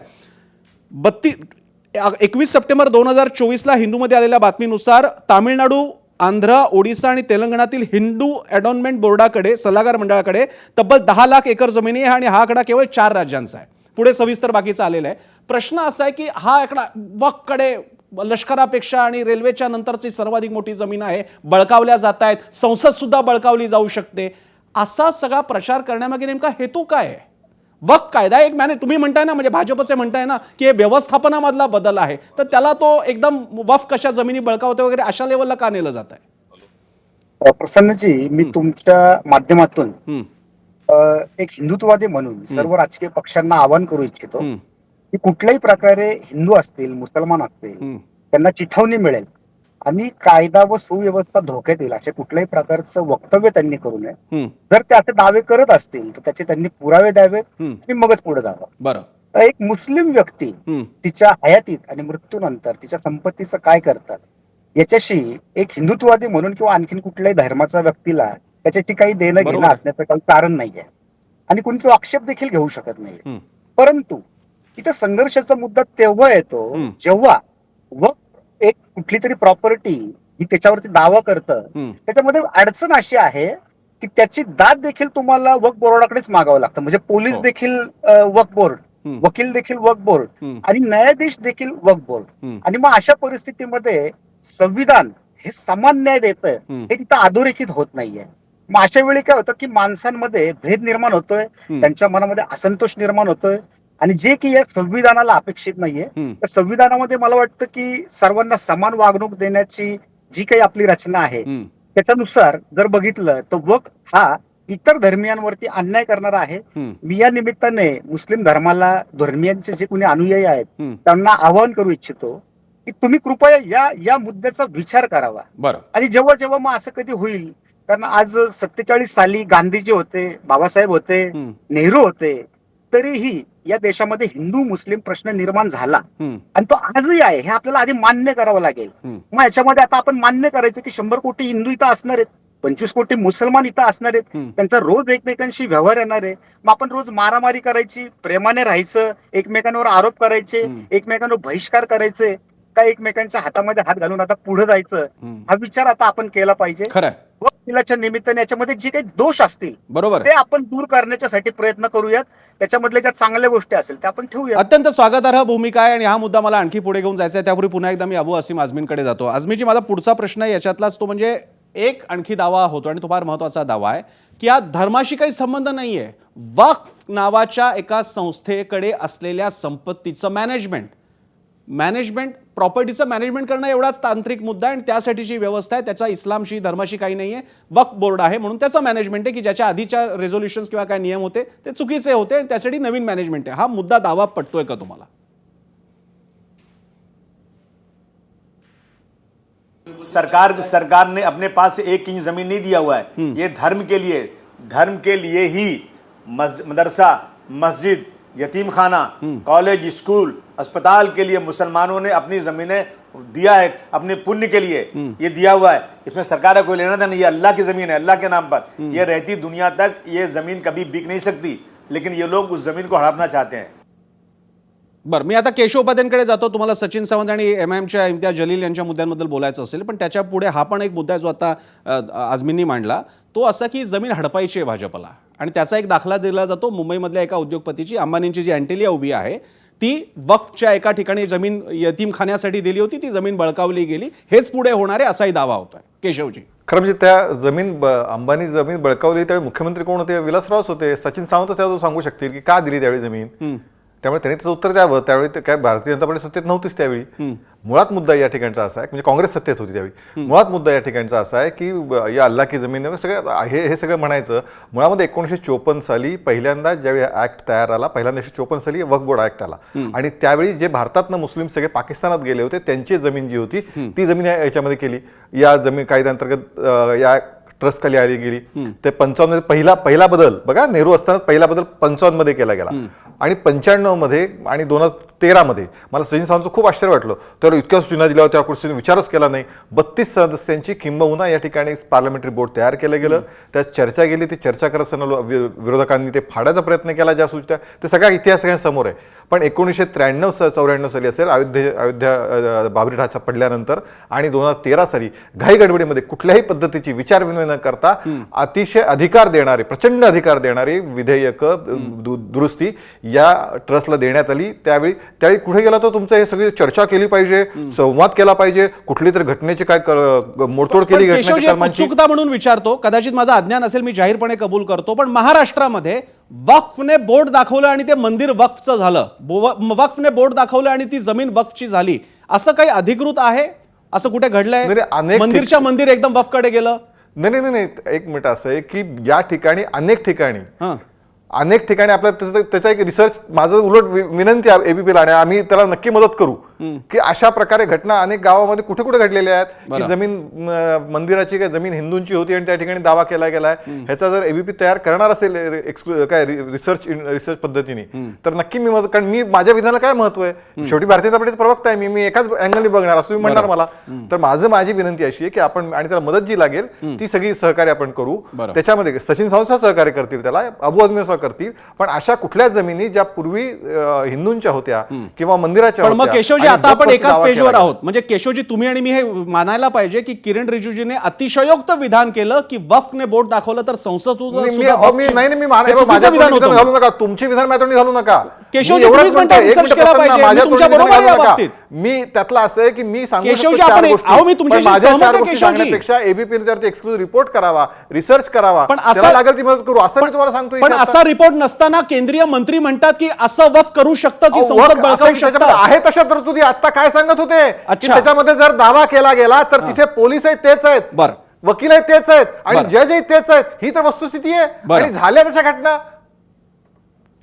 21 सप्टेंबर 2024ला हिंदूमध्ये आलेल्या बातमीनुसार तामिळनाडू, आंध्र, ओडिसा आणि तेलंगणातील हिंदू ॲडॉनमेंट बोर्डाकडे, सल्लागार मंडळाकडे तब्बल 10 लाख एकर जमिनी आहे आणि हा आकडा केवळ 4 राज्यांचा आहे. पुढे सविस्तर बाकीचं आलेलं आहे. प्रश्न असा आहे की हा आकडा वक्फकडे लष्करापेक्षा आणि रेल्वेच्या नंतरची सर्वाधिक मोठी जमीन आहे, बळकावल्या जात आहेत, संसद सुद्धा बळकावली जाऊ शकते, असा सगळा प्रचार करण्यामागे नेमका हेतू काय आहे? वक्फ कायदा एक तुम्ही म्हणताय ना, म्हणजे भाजपचे म्हणताय ना की हे व्यवस्थापनामधला बदल आहे, तर त्याला तो एकदम वक्फ कशा जमिनी बळकावते वगैरे अशा लेवलला का नेलं जात आहे? प्रसन्नजी, मी तुमच्या माध्यमातून एक हिंदुत्ववादी म्हणून सर्व राजकीय पक्षांना आवाहन करू इच्छितो की कुठल्याही प्रकारे हिंदू असतील, मुसलमान असतील, त्यांना चिथावणी मिळेल आणि कायदा व सुव्यवस्था धोक्यात येईल अशा कुठल्याही प्रकारचं वक्तव्य त्यांनी करू नये. जर ते असे दावे करत असतील तर त्याचे त्यांनी पुरावे द्यावेत आणि मगच पुढे जावं. बरं, एक मुस्लिम व्यक्ती तिच्या हयातीत आणि मृत्यूनंतर तिच्या संपत्तीचं काय करतात याच्याशी एक हिंदुत्ववादी म्हणून किंवा आणखीन कुठल्याही धर्माच्या व्यक्तीला त्याच्याशी काही देणं घेणं असण्याचं काही कारण नाहीये आणि कोणी तो आक्षेप देखील घेऊ शकत नाही. परंतु इथे संघर्षाचा मुद्दा तेव्हा येतो जेव्हा एक कुठली तरी प्रॉपर्टी ही त्याच्यावरती दावा करतं, त्याच्यामध्ये अडचण अशी आहे की त्याची दाद देखील तुम्हाला वक्फ बोर्डाकडेच मागावं लागतं. म्हणजे पोलीस देखील वक्फ बोर्ड, वकील देखील वक्फ बोर्ड आणि न्यायाधीश देखील वक्फ बोर्ड. आणि मग अशा परिस्थितीमध्ये संविधान हे समान न्याय देतंय हे तिथं अधोरेखित होत नाहीये. मग अशा वेळी काय होतं की माणसांमध्ये भेद निर्माण होतोय, त्यांच्या मनामध्ये असंतोष निर्माण होतोय आणि जे की या संविधानाला अपेक्षित नाहीये. त्या संविधानामध्ये मला वाटतं की सर्वांना समान वागणूक देण्याची जी काही आपली रचना आहे त्याच्यानुसार जर बघितलं तर वक्फ हा इतर धर्मियांवरती अन्याय करणारा आहे. मी या निमित्ताने मुस्लिम धर्माला, धर्मियांचे जे कोणी अनुयायी आहेत त्यांना आवाहन करू इच्छितो की तुम्ही कृपया या मुद्द्याचा विचार करावा. आणि जेव्हा जेव्हा मग असं कधी होईल, कारण आज 47 साली गांधीजी होते, बाबासाहेब होते, नेहरू होते, तरीही या देशामध्ये हिंदू मुस्लिम प्रश्न निर्माण झाला आणि तो आजही आहे हे आपल्याला आधी मान्य करावं लागेल. मग याच्यामध्ये आता आपण मान्य करायचं की 100 कोटी हिंदू इथं असणार आहेत, 25 कोटी मुसलमान इथं असणार आहेत, त्यांचा रोज एकमेकांशी व्यवहार येणार आहे. मग आपण रोज मारामारी करायची, प्रेमाने राहायचं, एकमेकांवर आरोप करायचे, एकमेकांवर बहिष्कार करायचे, का एकमेकांच्या हातामध्ये हात घालून आता पुढे जायचं, हा विचार आता आपण केला पाहिजे. वक्फ बिलाच्या निमित्ताने याच्यामध्ये जे काही दोष असतील बरोबर आहे. ते आपण दूर करण्याच्यासाठी प्रयत्न करूयात. त्याच्यामधल्या ज्या चांगल्या गोष्टी असेल त्या आपण ठेवूयात. अत्यंत स्वागतार्ह भूमिका आहे आणि हा मुद्दा मला आणखी पुढे घेऊन जायचा आहे. त्यापूर्वी पुन्हा एकदा मी अबू असीम आझमींकडे जातो. आझमीजी, माझा पुढचा प्रश्न आहे याच्यातलाच, तो म्हणजे एक आणखी दावा होतो आणि तो फार महत्वाचा दावा आहे की या धर्माशी काही संबंध नाहीये. वक्फ नावाच्या एका संस्थेकडे असलेल्या संपत्तीचं मॅनेजमेंट प्रॉपर्टीचं मॅनेजमेंट करणं एवढाच तांत्रिक मुद्दा आहे आणि त्यासाठीची व्यवस्था आहे. त्याचा इस्लामशी धर्माशी काही नाहीये. वक्फ बोर्ड आहे म्हणून त्याचं मॅनेजमेंट आहे की ज्याच्या आधीच्या रेझोल्युशन्स किंवा काय नियम होते ते चुकीचे होते आणि त्यासाठी नवीन मॅनेजमेंट आहे. हा मुद्दा दावा पटतोय का तुम्हाला? सरकार ने अपने पास से 1 इंच जमीन नहीं दिया हुआ है. ये धर्म के लिए ही मदरसा, मस्जिद, यतीम खाना, कॉलेज, स्कूल, अस्पताल के लिए मुसलमानों ने अपनी जमीनें दिया है अपने पुण्य के लिए. ये दिया हुआ है, इसमें सरकार का कोई लेना देना नहीं. ये अल्लाह की जमीन है, अल्लाह के नाम पर. ये रहती दुनिया तक ये जमीन कभी बिक नहीं सकती, लेकिन ये लोग उस जमीन को हड़पना चाहते हैं. बरं, मी आता केशव उपाध्यायांकडे जातो. तुम्हाला सचिन सावंत आणि MIMच्या इम्तियाज जलील यांच्या मुद्द्यांबद्दल बोलायचं असेल, पण त्याच्या पुढे हा पण एक मुद्दा आहे जो आता आझमींनी मांडला, तो असा की जमीन हडपायची आहे भाजपला आणि त्याचा एक दाखला दिला जातो मुंबईमधल्या एका उद्योगपतीची. अंबानींची जी अँटिलिया उभी आहे ती वक्फच्या एका ठिकाणी जमीन यतीमखान्यासाठी दिली होती, ती जमीन बळकावली गेली. हेच पुढे होणार आहे असाही दावा होतोय. केशवजी, खरं म्हणजे त्या अंबानी जमीन बळकावली त्यावेळी मुख्यमंत्री कोण होते? विलासरावच होते. सचिन सावंत त्यावर सांगू शकतील की का दिली त्यावेळी जमीन. त्यामुळे त्यांनी त्याचं उत्तर द्यावं. त्यावेळी ते काय भारतीय जनता पार्टी सत्तेत नव्हतीच त्यावेळी. मुळात मुद्दा या ठिकाणचा असा आहे, म्हणजे काँग्रेस सत्तेत होती त्यावेळी. मुळात मुद्दा या ठिकाणचा असा आहे की या अल्लाह की जमीन सगळं हे सगळं म्हणायचं मुळामध्ये 1954 साली पहिल्यांदा ज्यावेळी ऍक्ट तयार आला, पहिल्यांदा 1954 साली वक्फ बोर्ड ऍक्ट आला आणि त्यावेळी जे भारतातनं मुस्लिम सगळे पाकिस्तानात गेले होते त्यांची जमीन जी होती ती जमीन याच्यामध्ये केली. या जमीन कायद्याअंतर्गत या ट्रस्ट खाली आली गेली. ते 55 पहिला बदल बघा, नेहरू असताना पहिला बदल 55 मध्ये केला गेला आणि 95 मध्ये आणि 2013 मध्ये मला सचिन सावंतचं खूप आश्चर्य वाटलं. त्याला इतक्या सूचना दिल्या होत्या, कुठे विचारच केला नाही. 32 सदस्यांची किंबहुना या ठिकाणी पार्लमेंटरी बोर्ड तयार केलं गेलं. त्यात चर्चा गेली. ती चर्चा करत असताना विरोधकांनी ते फाडायचा प्रयत्न केला. ज्या सूचना ते सगळ्या इतिहास सगळ्यांसमोर आहे. पण 1993-94 साली असेल अयोध्या बाबरी ढाचा पडल्यानंतर आणि 2013 साली घाई गडबडीमध्ये कुठल्याही पद्धतीची विचारविनिमय न करता अतिशय प्रचंड अधिकार देणारी विधेयकं दुरुस्ती या ट्रस्टला देण्यात आली. त्यावेळी कुठे गेला तो तुमचं हे सगळी चर्चा केली पाहिजे, संवाद केला पाहिजे, कुठली तरी घटनेची काय मोडतोड केली उत्सुकता म्हणून विचारतो, कदाचित माझं अज्ञान असेल, मी जाहीरपणे कबूल करतो, पण महाराष्ट्रामध्ये वक्फने बोर्ड दाखवलं आणि ते मंदिर वक्फचं झालं, वक्फने बोर्ड दाखवलं आणि ती जमीन वक्फची झाली, असं काही अधिकृत आहे? असं कुठे घडलंय? मंदिरच्या मंदिर एकदम वक्फकडे गेलं? नाही, एक मिनिट असं आहे की या ठिकाणी अनेक ठिकाणी आपल्याला त्याचा एक रिसर्च, माझं उलट विनंती आहे एबीपीला आणि आम्ही त्याला नक्की मदत करू की अशा प्रकारे घटना अनेक गावामध्ये कुठे कुठे घडलेल्या आहेत की जमीन मंदिराची काय जमीन हिंदूंची होती आणि त्या ठिकाणी दावा केला गेलाय. ह्याचा जर एबीपी तयार करणार असेल काय रिसर्च पद्धतीने तर नक्की मी मदत, कारण मी माझ्या विधानाला काय महत्व आहे, शेवटी भारतीय जनता पार्टीचा प्रवक्ता आहे मी एकाच अँगलने बघणार असं तुम्ही म्हणणार मला. तर माझी विनंती अशी आहे की आपण आणि त्याला मदत जी लागेल ती सगळी सहकार्य आपण करू. त्याच्यामध्ये सचिन सावंत सहकार्य करतील, त्याला अबू आझमी करतील, पण अशा कुठल्या जमिनी ज्या पूर्वी हिंदूंच्या होत्या किंवा मंदिराच्या होत्या. केशवजी, आता आपण एकाच पेजवर आहोत, म्हणजे केशवजी तुम्ही आणि मी हे मानायला पाहिजे की किरण रिजिजूने अतिशयोक्त विधान केलं की वक्फने बोर्ड दाखवलं तर संसद घालू नका, तुमची विधान मॅथोडी घालू नका. केशवजी, मी त्यातला असं आहे की मी सांगू सांगण्यापेक्षा एबीपी एक्सक्लुझिव्ह रिपोर्ट करावा, रिसर्च करावा, पण असं लागेल ती मदत करू असं मी तुम्हाला सांगतो. पण असा रिपोर्ट नसताना केंद्रीय मंत्री म्हणतात की असं वक्फ करू शकतं की संसद बळकावू शकतं. आहे तशा तरतुदी आता काय सांगत होते की त्याच्यामध्ये जर दावा केला गेला तर तिथे पोलीस आहेत तेच आहेत, वकील आहेत तेच आहेत आणि जज आहेत तेच आहेत. ही तर वस्तुस्थिती आहे आणि झाल्या तशा घटना.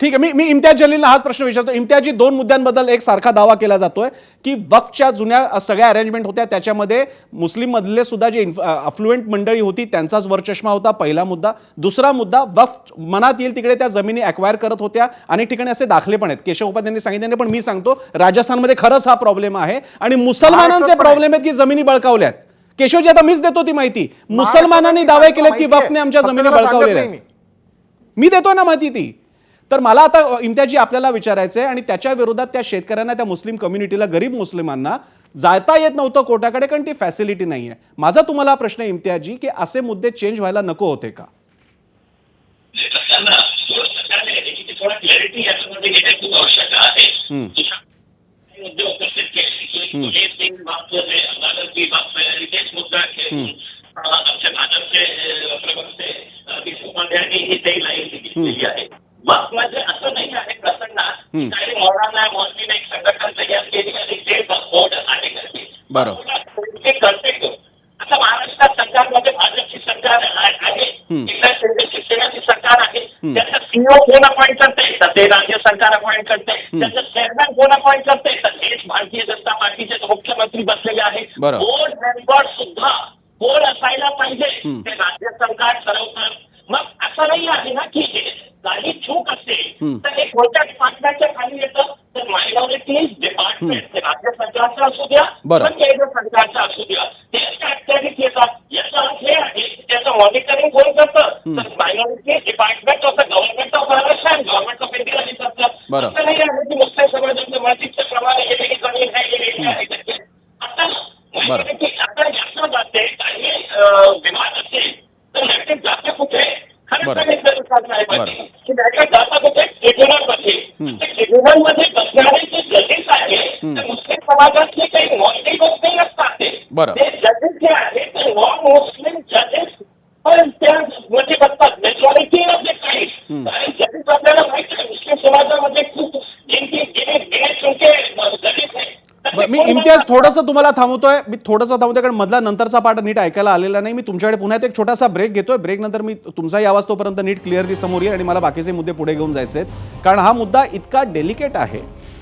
ठीक आहे, मी इम्तियाज जलीलला हाच प्रश्न विचारतो. इम्तियाजी, 2 मुद्द्यांबद्दल एक सारखा दावा केला जातोय की वक्फच्या जुन्या सगळ्या अरेंजमेंट होत्या, त्याच्यामध्ये मुस्लिम मधले सुद्धा जे अफ्लुएंट मंडळी होती त्यांचाच वरचष्मा होता, पहिला मुद्दा. दुसरा मुद्दा, वक्फ मनात येईल तिकडे त्या जमिनी अक्वायर करत होत्या. अनेक ठिकाणी असे दाखले पण आहेत, केशव उपाध्यायांनी सांगितले, पण मी सांगतो राजस्थानमध्ये खरंच हा प्रॉब्लेम आहे आणि मुसलमानांचे प्रॉब्लेम आहेत की जमिनी बळकावल्यात. केशवजी, आता मीच देतो ती माहिती. मुसलमानांनी दावे केलेत की वक्फने आमच्या जमिनी बळकावलेल्या. मी देतोय ना माहिती ती. तर मला आता इम्तियाजी आपल्याला विचारायचं आहे आणि त्याच्या विरोधात त्या शेतकऱ्यांना, त्या मुस्लिम कम्युनिटीला, गरीब मुस्लिमांना जाता येत नव्हतं कोर्टाकडे कारण ती फॅसिलिटी नाही आहे. माझा तुम्हाला प्रश्न इम्तियाजी की असे मुद्दे चेंज व्हायला नको होते का? थोडा क्लॅरिटी याच्यामध्ये घेणे खूप आवश्यक आहे. मुद्दे उपस्थित केले की तीन बाब अदालत की बाब तेच मुद्दा आमच्या भाजपचे प्रवक्ते देशमुख यांनी ही ते लाईन दिली आहे. बाबमध्ये असं नाही आहे प्रसंगात काही मौलाना मौलवीने एक संघटना तयार केली आणि ते बोर्ड आहे करते. बरोबर ते करते तो. आता महाराष्ट्रात सरकारमध्ये भाजपची सरकार आहे, शिवसेनेची सरकार आहे. त्याचा सीईओ कोण अपॉइंट करते तर ते राज्य सरकार अपॉइंट करते. त्याचं चेअरमॅन कोण अपॉइंट करते तर तेच भारतीय जनता पार्टीचे मुख्यमंत्री बसलेले आहेत. बोर्ड मेंबर सुद्धा कोण असायला पाहिजे ते राज्य सरकार ठरवतात. मग असं नाही आहे ना की काही चूक असेल तर हे कोणत्या डिपार्टमेंटच्या खाली येतं तर मायनॉरिटीज डिपार्टमेंट ते राज्य सरकारचं असू द्या केंद्र सरकारचं असू द्या तेच अखत्यारीत येतात. याचा अर्थ हे आहे की त्याचं मॉनिटरिंग कोण करतं तर minorities department of the government of Maharashtra आणि गव्हर्नमेंट ऑफ इंडिया हे करतं. असं नाही आहे की मुस्लिम समाजाच्या मस्जिदच्या प्रमाणे हे वेगळी कमी आहे. आता मायनॉरिटी आता जास्त जाते काही विवाद असेल तर नक्कीच जाते कुठे ट्रिब्युनलमध्ये बसणारे जे जजेस आहे ते मुस्लिम समाजातले काही मॉनिटरी गोष्ट नसतात. ते जजेस जे आहेत ते नॉन मुस्लिम जजेस पण त्यामध्ये बसतात. मेजॉरिटी ऑफ द टाइम जजेस आपल्याला माहिती आहे मुस्लिम समाजामध्ये खूप जजेस आहेत. मी इम्तियाज थोडंसं तुम्हाला थांबवतोय कारण मधला नंतरचा पार्ट नीट ऐकायला आलेला नाही. मी तुमच्याकडे पुन्हा एक छोटासा ब्रेक घेतोय. ब्रेक नंतर मी तुमचाही आवाज तोपर्यंत नीट क्लिअरली समोर येईल आणि मला बाकीचे मुद्दे पुढे घेऊन जायचे आहेत कारण हा मुद्दा इतका डेलिकेट आहे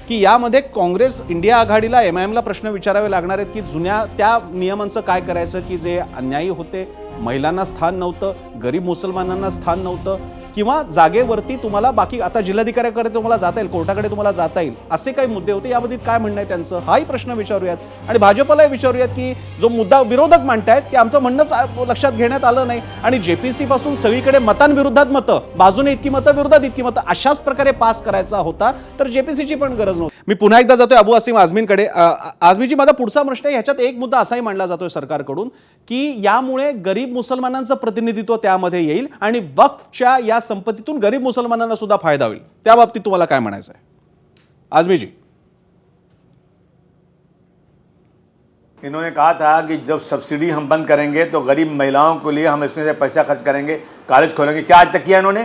की यामध्ये काँग्रेस इंडिया आघाडीला MIMला प्रश्न विचारावे लागणार आहेत की जुन्या त्या नियमांचं काय करायचं की जे अन्यायी होते, महिलांना स्थान नव्हतं, गरीब मुसलमानांना स्थान नव्हतं किंवा जागेवरती तुम्हाला बाकी आता जिल्हाधिकाऱ्याकडे तुम्हाला जाता येईल, कोर्टाकडे तुम्हाला जाता येईल असे काही मुद्दे होते. यामध्ये काय म्हणणं आहे त्यांचं हाही प्रश्न विचारूयात आणि भाजपलाही विचारूयात की जो मुद्दा विरोधक मांडतायत की आमचं म्हणणंच लक्षात घेण्यात आलं नाही आणि JPC पासून सगळीकडे मतांविरोधात मतं, बाजूने इतकी मतं विरोधात इतकी मतं अशाच प्रकारे पास करायचा होता तर JPCची पण गरज नव्हती. मी पुन्हा एकदा जातोय अबू असीम आझमींकडे. आझमीजी माझा पुढचा प्रश्न आहे. ह्याच्यात एक मुद्दा असाही मांडला जातोय सरकारकडून की यामुळे गरीब मुसलमानांचं प्रतिनिधित्व त्यामध्ये येईल आणि वक्फच्या या संपत्तीतून गरीब मुसलमानांना सुद्धा फायदा होईल. त्या बाबतीत तुम्हाला काय म्हणायचं आहे आझमीजी? इन्होंने कहा था कि जब सब्सिडी हम बंद करेंगे तो गरीब महिलाओं के लिए हम इसमें से पैसा खर्च करेंगे, कॉलेज खोलेंगे. क्या आज तक किया इन्होंने?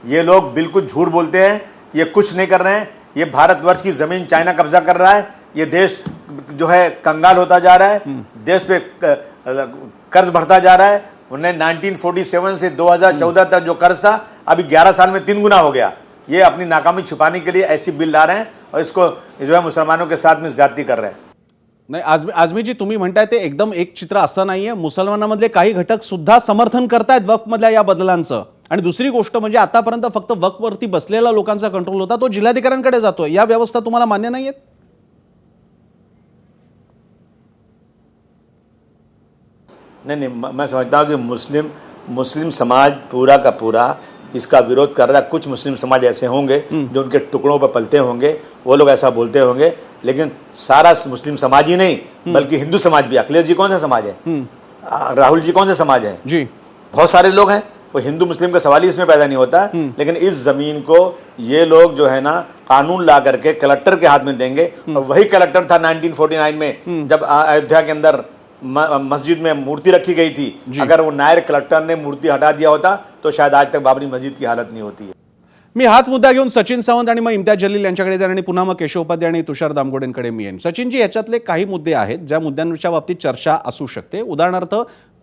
ये लोग बिल्कुल झूठ बोलते हैं. ये कुछ नहीं कर रहे हैं. ये भारतवर्ष की जमीन चाइना कब्जा कर रहा है. ये देश जो है कंगाल होता जा रहा है. देश पे कर्ज बढ़ता जा रहा है. उन्हें 1947 से 2014 तक जो कर्ज था अभी 11 साल में 3 गुना हो गया. ये अपनी नाकामी छुपाने के लिए ऐसी बिल ला रहे हैं और इसको जो है मुसलमानों के साथ में ज्यादती कर रहे हैं. नाही आझमीजी तुम्ही म्हणताय ते एकदम एक चित्र असं नाहीये. मुसलमानांमधले काही घटक सुद्धा समर्थन करतायत वक्फमधल्या या बदलांचं. आणि दुसरी गोष्ट म्हणजे आतापर्यंत फक्त वक्फवरती बसलेला लोकांचा कंट्रोल होता तो जिल्हाधिकाऱ्यांकडे जातोय. या व्यवस्था तुम्हाला मान्य नाहीयेत? नहीं, मैं समझता हूँ कि मुस्लिम समाज पूरा का पूरा इसका विरोध कर रहा है. कुछ मुस्लिम समाज ऐसे होंगे जो उनके टुकड़ों पर पलते होंगे, वो लोग ऐसा बोलते होंगे, लेकिन सारा मुस्लिम समाज ही नहीं बल्कि हिंदू समाज भी. अखिलेश जी कौन सा समाज है? राहुल जी कौन सा समाज है? जी बहुत सारे लोग हैं. वो हिंदू मुस्लिम का सवाल ही इसमें पैदा नहीं होता. लेकिन इस जमीन को ये लोग जो है ना कानून ला करके कलेक्टर के हाथ में देंगे. और वही कलेक्टर था 1949 में जब अयोध्या के अंदर मस्जिद में मूर्ति रखी गई थी. अगर वो नायर कलेक्टर ने मूर्ति हटा दिया होता तो शायद आज तक बाबरी मस्जिद की हालत नहीं होती है. मी हाच मुद्दा घेऊन सचिन सावंत आणि मग इम्तियाज जलील यांच्याकडे जाईन आणि पुन्हा मग केशव उपाध्याय आणि तुषार दामगोडेंकडे मी येईन. सचिनजी याच्यातले काही मुद्दे आहेत ज्या मुद्द्यांच्या बाबतीत चर्चा असू शकते. उदाहरणार्थ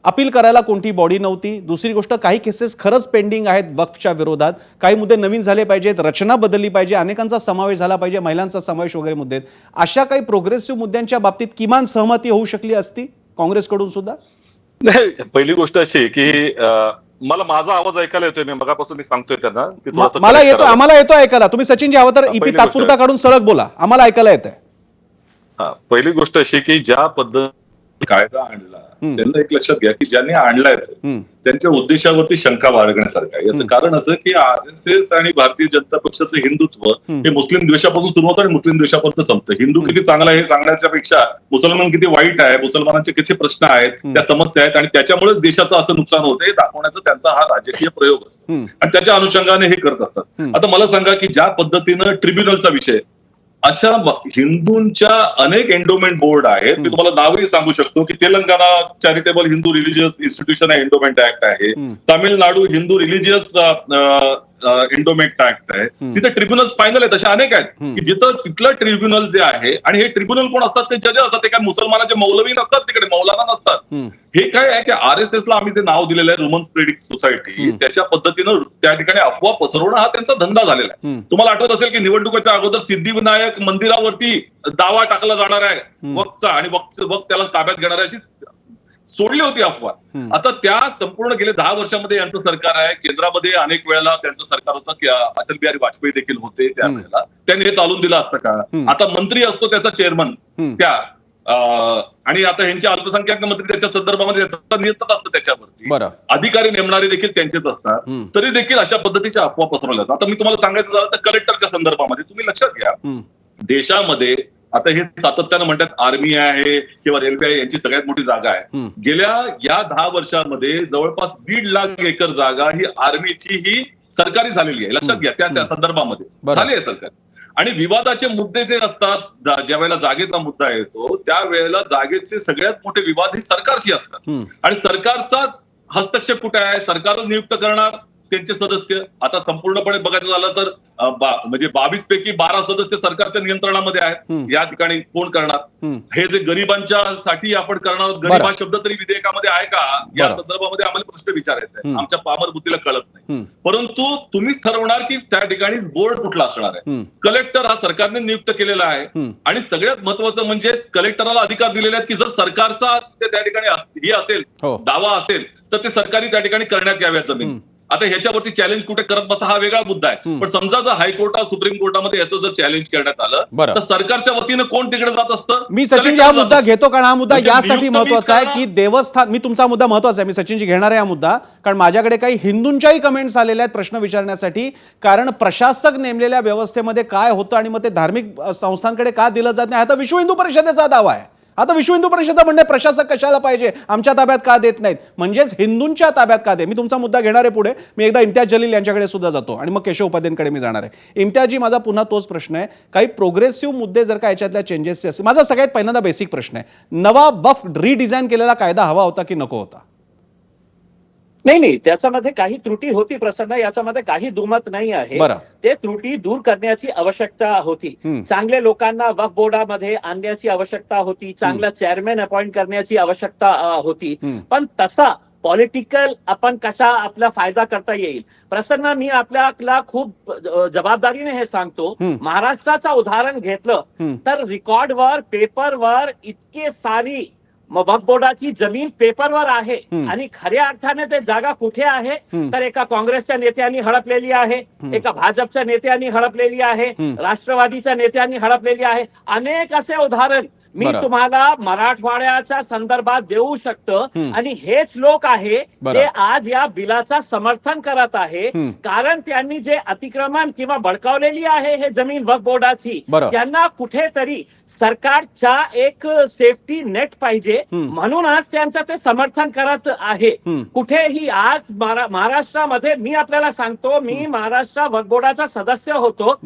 अपील करायला कोणती बॉडी नव्हती. दुसरी गोष्ट काही केसेस खरंच पेंडिंग आहेत वक्फच्या विरोधात. काही मुद्दे नवीन झाले पाहिजेत, रचना बदलली पाहिजे, अनेकांचा समावेश झाला पाहिजे, महिलांचा समावेश वगैरे मुद्दे आहेत. अशा काही प्रोग्रेसिव्ह मुद्द्यांच्या बाबतीत किमान सहमती होऊ शकली असती काँग्रेसकडून सुद्धा? नाही, पहिली गोष्ट अशी की मला माझा आवाज ऐकायला येतोय. मी मगापासून सांगतोय त्यांना की मला येतो, आम्हाला येतो ऐकायला. तुम्ही सचिनजी हवं तर ईपी तात्पुरता काढून सलग बोला, आम्हाला ऐकायला येतंय. हा, पहिली गोष्ट अशी की ज्या पद्धतीने कायदा आणला त्यांना एक लक्षात घ्या की ज्यांनी आणलाय त्यांच्या उद्देशावरती शंका बाळगण्यासारखं आहे. याचं कारण असं की RSS आणि भारतीय जनता पक्षाचं हिंदुत्व हे मुस्लिम द्वेषापासून सुरू होतं आणि मुस्लिम द्वेषापर्यंत संपतं. हिंदू किती चांगला आहे हे सांगण्याच्या पेक्षा मुसलमान किती वाईट आहे, मुसलमानांचे किती प्रश्न आहेत, त्या समस्या आहेत आणि त्याच्यामुळेच देशाचं असं नुकसान होतं हे दाखवण्याचा त्यांचा हा राजकीय प्रयोग असतो आणि त्याच्या अनुषंगाने हे करत असतात. आता मला सांगा की ज्या पद्धतीनं ट्रिब्युनलचा विषय, अशा हिंदूंच्या अनेक एंडोमेंट बोर्ड आहेत. मी तुम्हाला नावही सांगू शकतो की Telangana charitable Hindu religious institution endowment act आहे, Tamil Nadu Hindu religious endowment act आहे. तिथे ट्रिब्युनल्स फायनल आहेत, अशा अनेक आहेत की जिथं तिथलं ट्रिब्युनल जे आहे, आणि हे ट्रिब्युनल कोण असतात, ते जज असतात. ते काय मुसलमानाचे मौलवी नसतात, तिकडे मौलाना नसतात. हे काय आहे की RSS ला आम्ही ते नाव दिलेलं आहे रुमन स्प्रेडिंग सोसायटी, त्याच्या पद्धतीनं त्या ठिकाणी अफवा पसरवणं हा त्यांचा धंदा झालेला आहे. तुम्हाला आठवत असेल की निवडणुकीच्या अगोदर सिद्धिविनायक मंदिरावरती दावा टाकला जाणार आहे वक्तचा, आणि वक्त त्याला ताब्यात घेणार अशी सोडली होती अफवा. आता त्या संपूर्ण गेले 10 वर्षामध्ये यांचं सरकार आहे. केंद्रामध्ये अनेक वेळेला त्यांचं सरकार होतं की अटल बिहारी वाजपेयी देखील होते त्यावेळेला. त्यांनी हे चालून दिलं असतं का? आता मंत्री असतो त्याचा चेअरमन त्या, आणि आता ह्यांचे अल्पसंख्याक मंत्री त्याच्या संदर्भामध्ये नियंत्रण असतं त्याच्यावरती, अधिकारी नेमणारे देखील त्यांचेच असतात. तरी देखील अशा पद्धतीच्या अफवा पसरवल्या जातात. आता मी तुम्हाला सांगायचं झालं तर कलेक्टरच्या संदर्भामध्ये तुम्ही लक्षात घ्या, देशामध्ये आता हे सातत्यानं म्हणतात आर्मी आहे किंवा रेल्वे आहे, यांची सगळ्यात मोठी जागा आहे. गेल्या या 10 वर्षांमध्ये जवळपास 1.5 लाख एकर जागा ही आर्मीची ही सरकारी झालेली आहे. लक्षात घ्या, त्या संदर्भामध्ये झाली आहे सरकारी. आणि विवादाचे मुद्दे जे असतात, ज्या वेळेला जागेचा मुद्दा येतो त्यावेळेला जागेचे सगळ्यात मोठे विवाद हे सरकारशी असतात. आणि सरकारचा हस्तक्षेप कुठे आहे? सरकारच नियुक्त करणार त्यांचे सदस्य. आता संपूर्णपणे बघायचं झालं तर म्हणजे 22 पैकी 12 सदस्य सरकारच्या नियंत्रणामध्ये आहेत. या ठिकाणी कोण करणार? हे जे गरिबांच्या साठी आपण करणार, गरीब हा शब्द तरी विधेयकामध्ये आहे का? या संदर्भामध्ये आम्हाला प्रश्न विचारायचा आहे. आमच्या पामर बुद्धीला कळत नाही. परंतु तुम्हीच ठरवणार की त्या ठिकाणी बोर्ड कुठला असणार आहे. कलेक्टर हा सरकारने नियुक्त केलेला आहे, आणि सगळ्यात महत्वाचं म्हणजे कलेक्टरला अधिकार दिलेले आहेत की जर सरकारचा त्या ठिकाणी हे असेल, दावा असेल, तर ते सरकारी त्या ठिकाणी करण्यात याव्या जमीन. आता ह्याच्यावरती चॅलेंज कुठे करत बसा हा वेगळा मुद्दा आहे. पण समजा जर हायकोर्टात, सुप्रीम कोर्टामध्ये याचं जर चॅलेंज करण्यात आलं तर सरकारच्या वतीनं कोण तिकडे जात असतं? मी सचिनजी हा मुद्दा घेतो, कारण हा मुद्दा यासाठी महत्वाचा आहे की देवस्थान, मी तुमचा मुद्दा महत्वाचा आहे, मी सचिनजी घेणार आहे हा मुद्दा, कारण माझ्याकडे काही हिंदूंच्याही कमेंट्स आलेल्या आहेत प्रश्न विचारण्यासाठी. कारण प्रशासक नेमलेल्या व्यवस्थेमध्ये काय होतं आणि मग ते धार्मिक संस्थांकडे का दिलं जात नाही, आता विश्व हिंदू परिषदेचा दावा आहे. आता विश्व हिंदू परिषद म्हणणे प्रशासक कशाला पाहिजे, आमच्या ताब्यात का देत नाहीत, म्हणजेच हिंदूंच्या ताब्यात का दे. मी तुमचा मुद्दा घेणार आहे पुढे. मी एकदा इम्तियाज जलील यांच्याकडे सुद्धा जातो आणि मग केशव उपाध्यायांकडे मी जाणार आहे. इम्तियाजी, माझा पुन्हा तोच प्रश्न आहे, काही प्रोग्रेसिव्ह मुद्दे जर का याच्यातल्या चेंजेसचे असतील. माझा सगळ्यात पहिल्यांदा बेसिक प्रश्न आहे, नवा वक्फ रिडिझाईन केलेला कायदा हवा होता की नको होता? नाही, त्याच्यामध्ये काही त्रुटी होती प्रसन्न, याच्यामध्ये काही दुमत नाही आहे. ते त्रुटी दूर करण्याची आवश्यकता होती. चांगल्या लोकांना वक्फ बोर्डामध्ये आणण्याची आवश्यकता होती, चांगला चेअरमॅन अपॉइंट करण्याची आवश्यकता होती. पण तसा पॉलिटिकल आपण कसा आपला फायदा करता येईल. प्रसन्न, मी आपल्याला खूप जबाबदारीने हे सांगतो, महाराष्ट्राचं उदाहरण घेतलं तर रेकॉर्डवर, पेपरवर इतके सारी वक्फ बोर्डाची जमीन पेपरवर आहे, आणि खऱ्या अर्थाने ते जागा कुठे आहे तर एका काँग्रेसच्या नेत्यांनी हडपलेली आहे, एका भाजपच्या नेत्यांनी हडपलेली आहे, राष्ट्रवादीच्या नेत्यांनी हडपलेली आहे. अनेक असे उदाहरण मी तुम्हाला मराठवाड्याच्या संदर्भात देऊ शकतो. आणि हेच लोक आहे ते आज या बिलाचा समर्थन करत आहे, कारण त्यांनी जे अतिक्रमण किंवा बळकावलेली आहे हे जमीन वक्फ बोर्डाची, त्यांना कुठेतरी सरकारच्या एक सेफ्टी नेट पाहिजे, म्हणून आज त्यांचं ते समर्थन करत आहे. कुठेही आज महाराष्ट्रामध्ये, मी आपल्याला सांगतो, मी महाराष्ट्र वक्फ बोर्डाचा सदस्य होतो.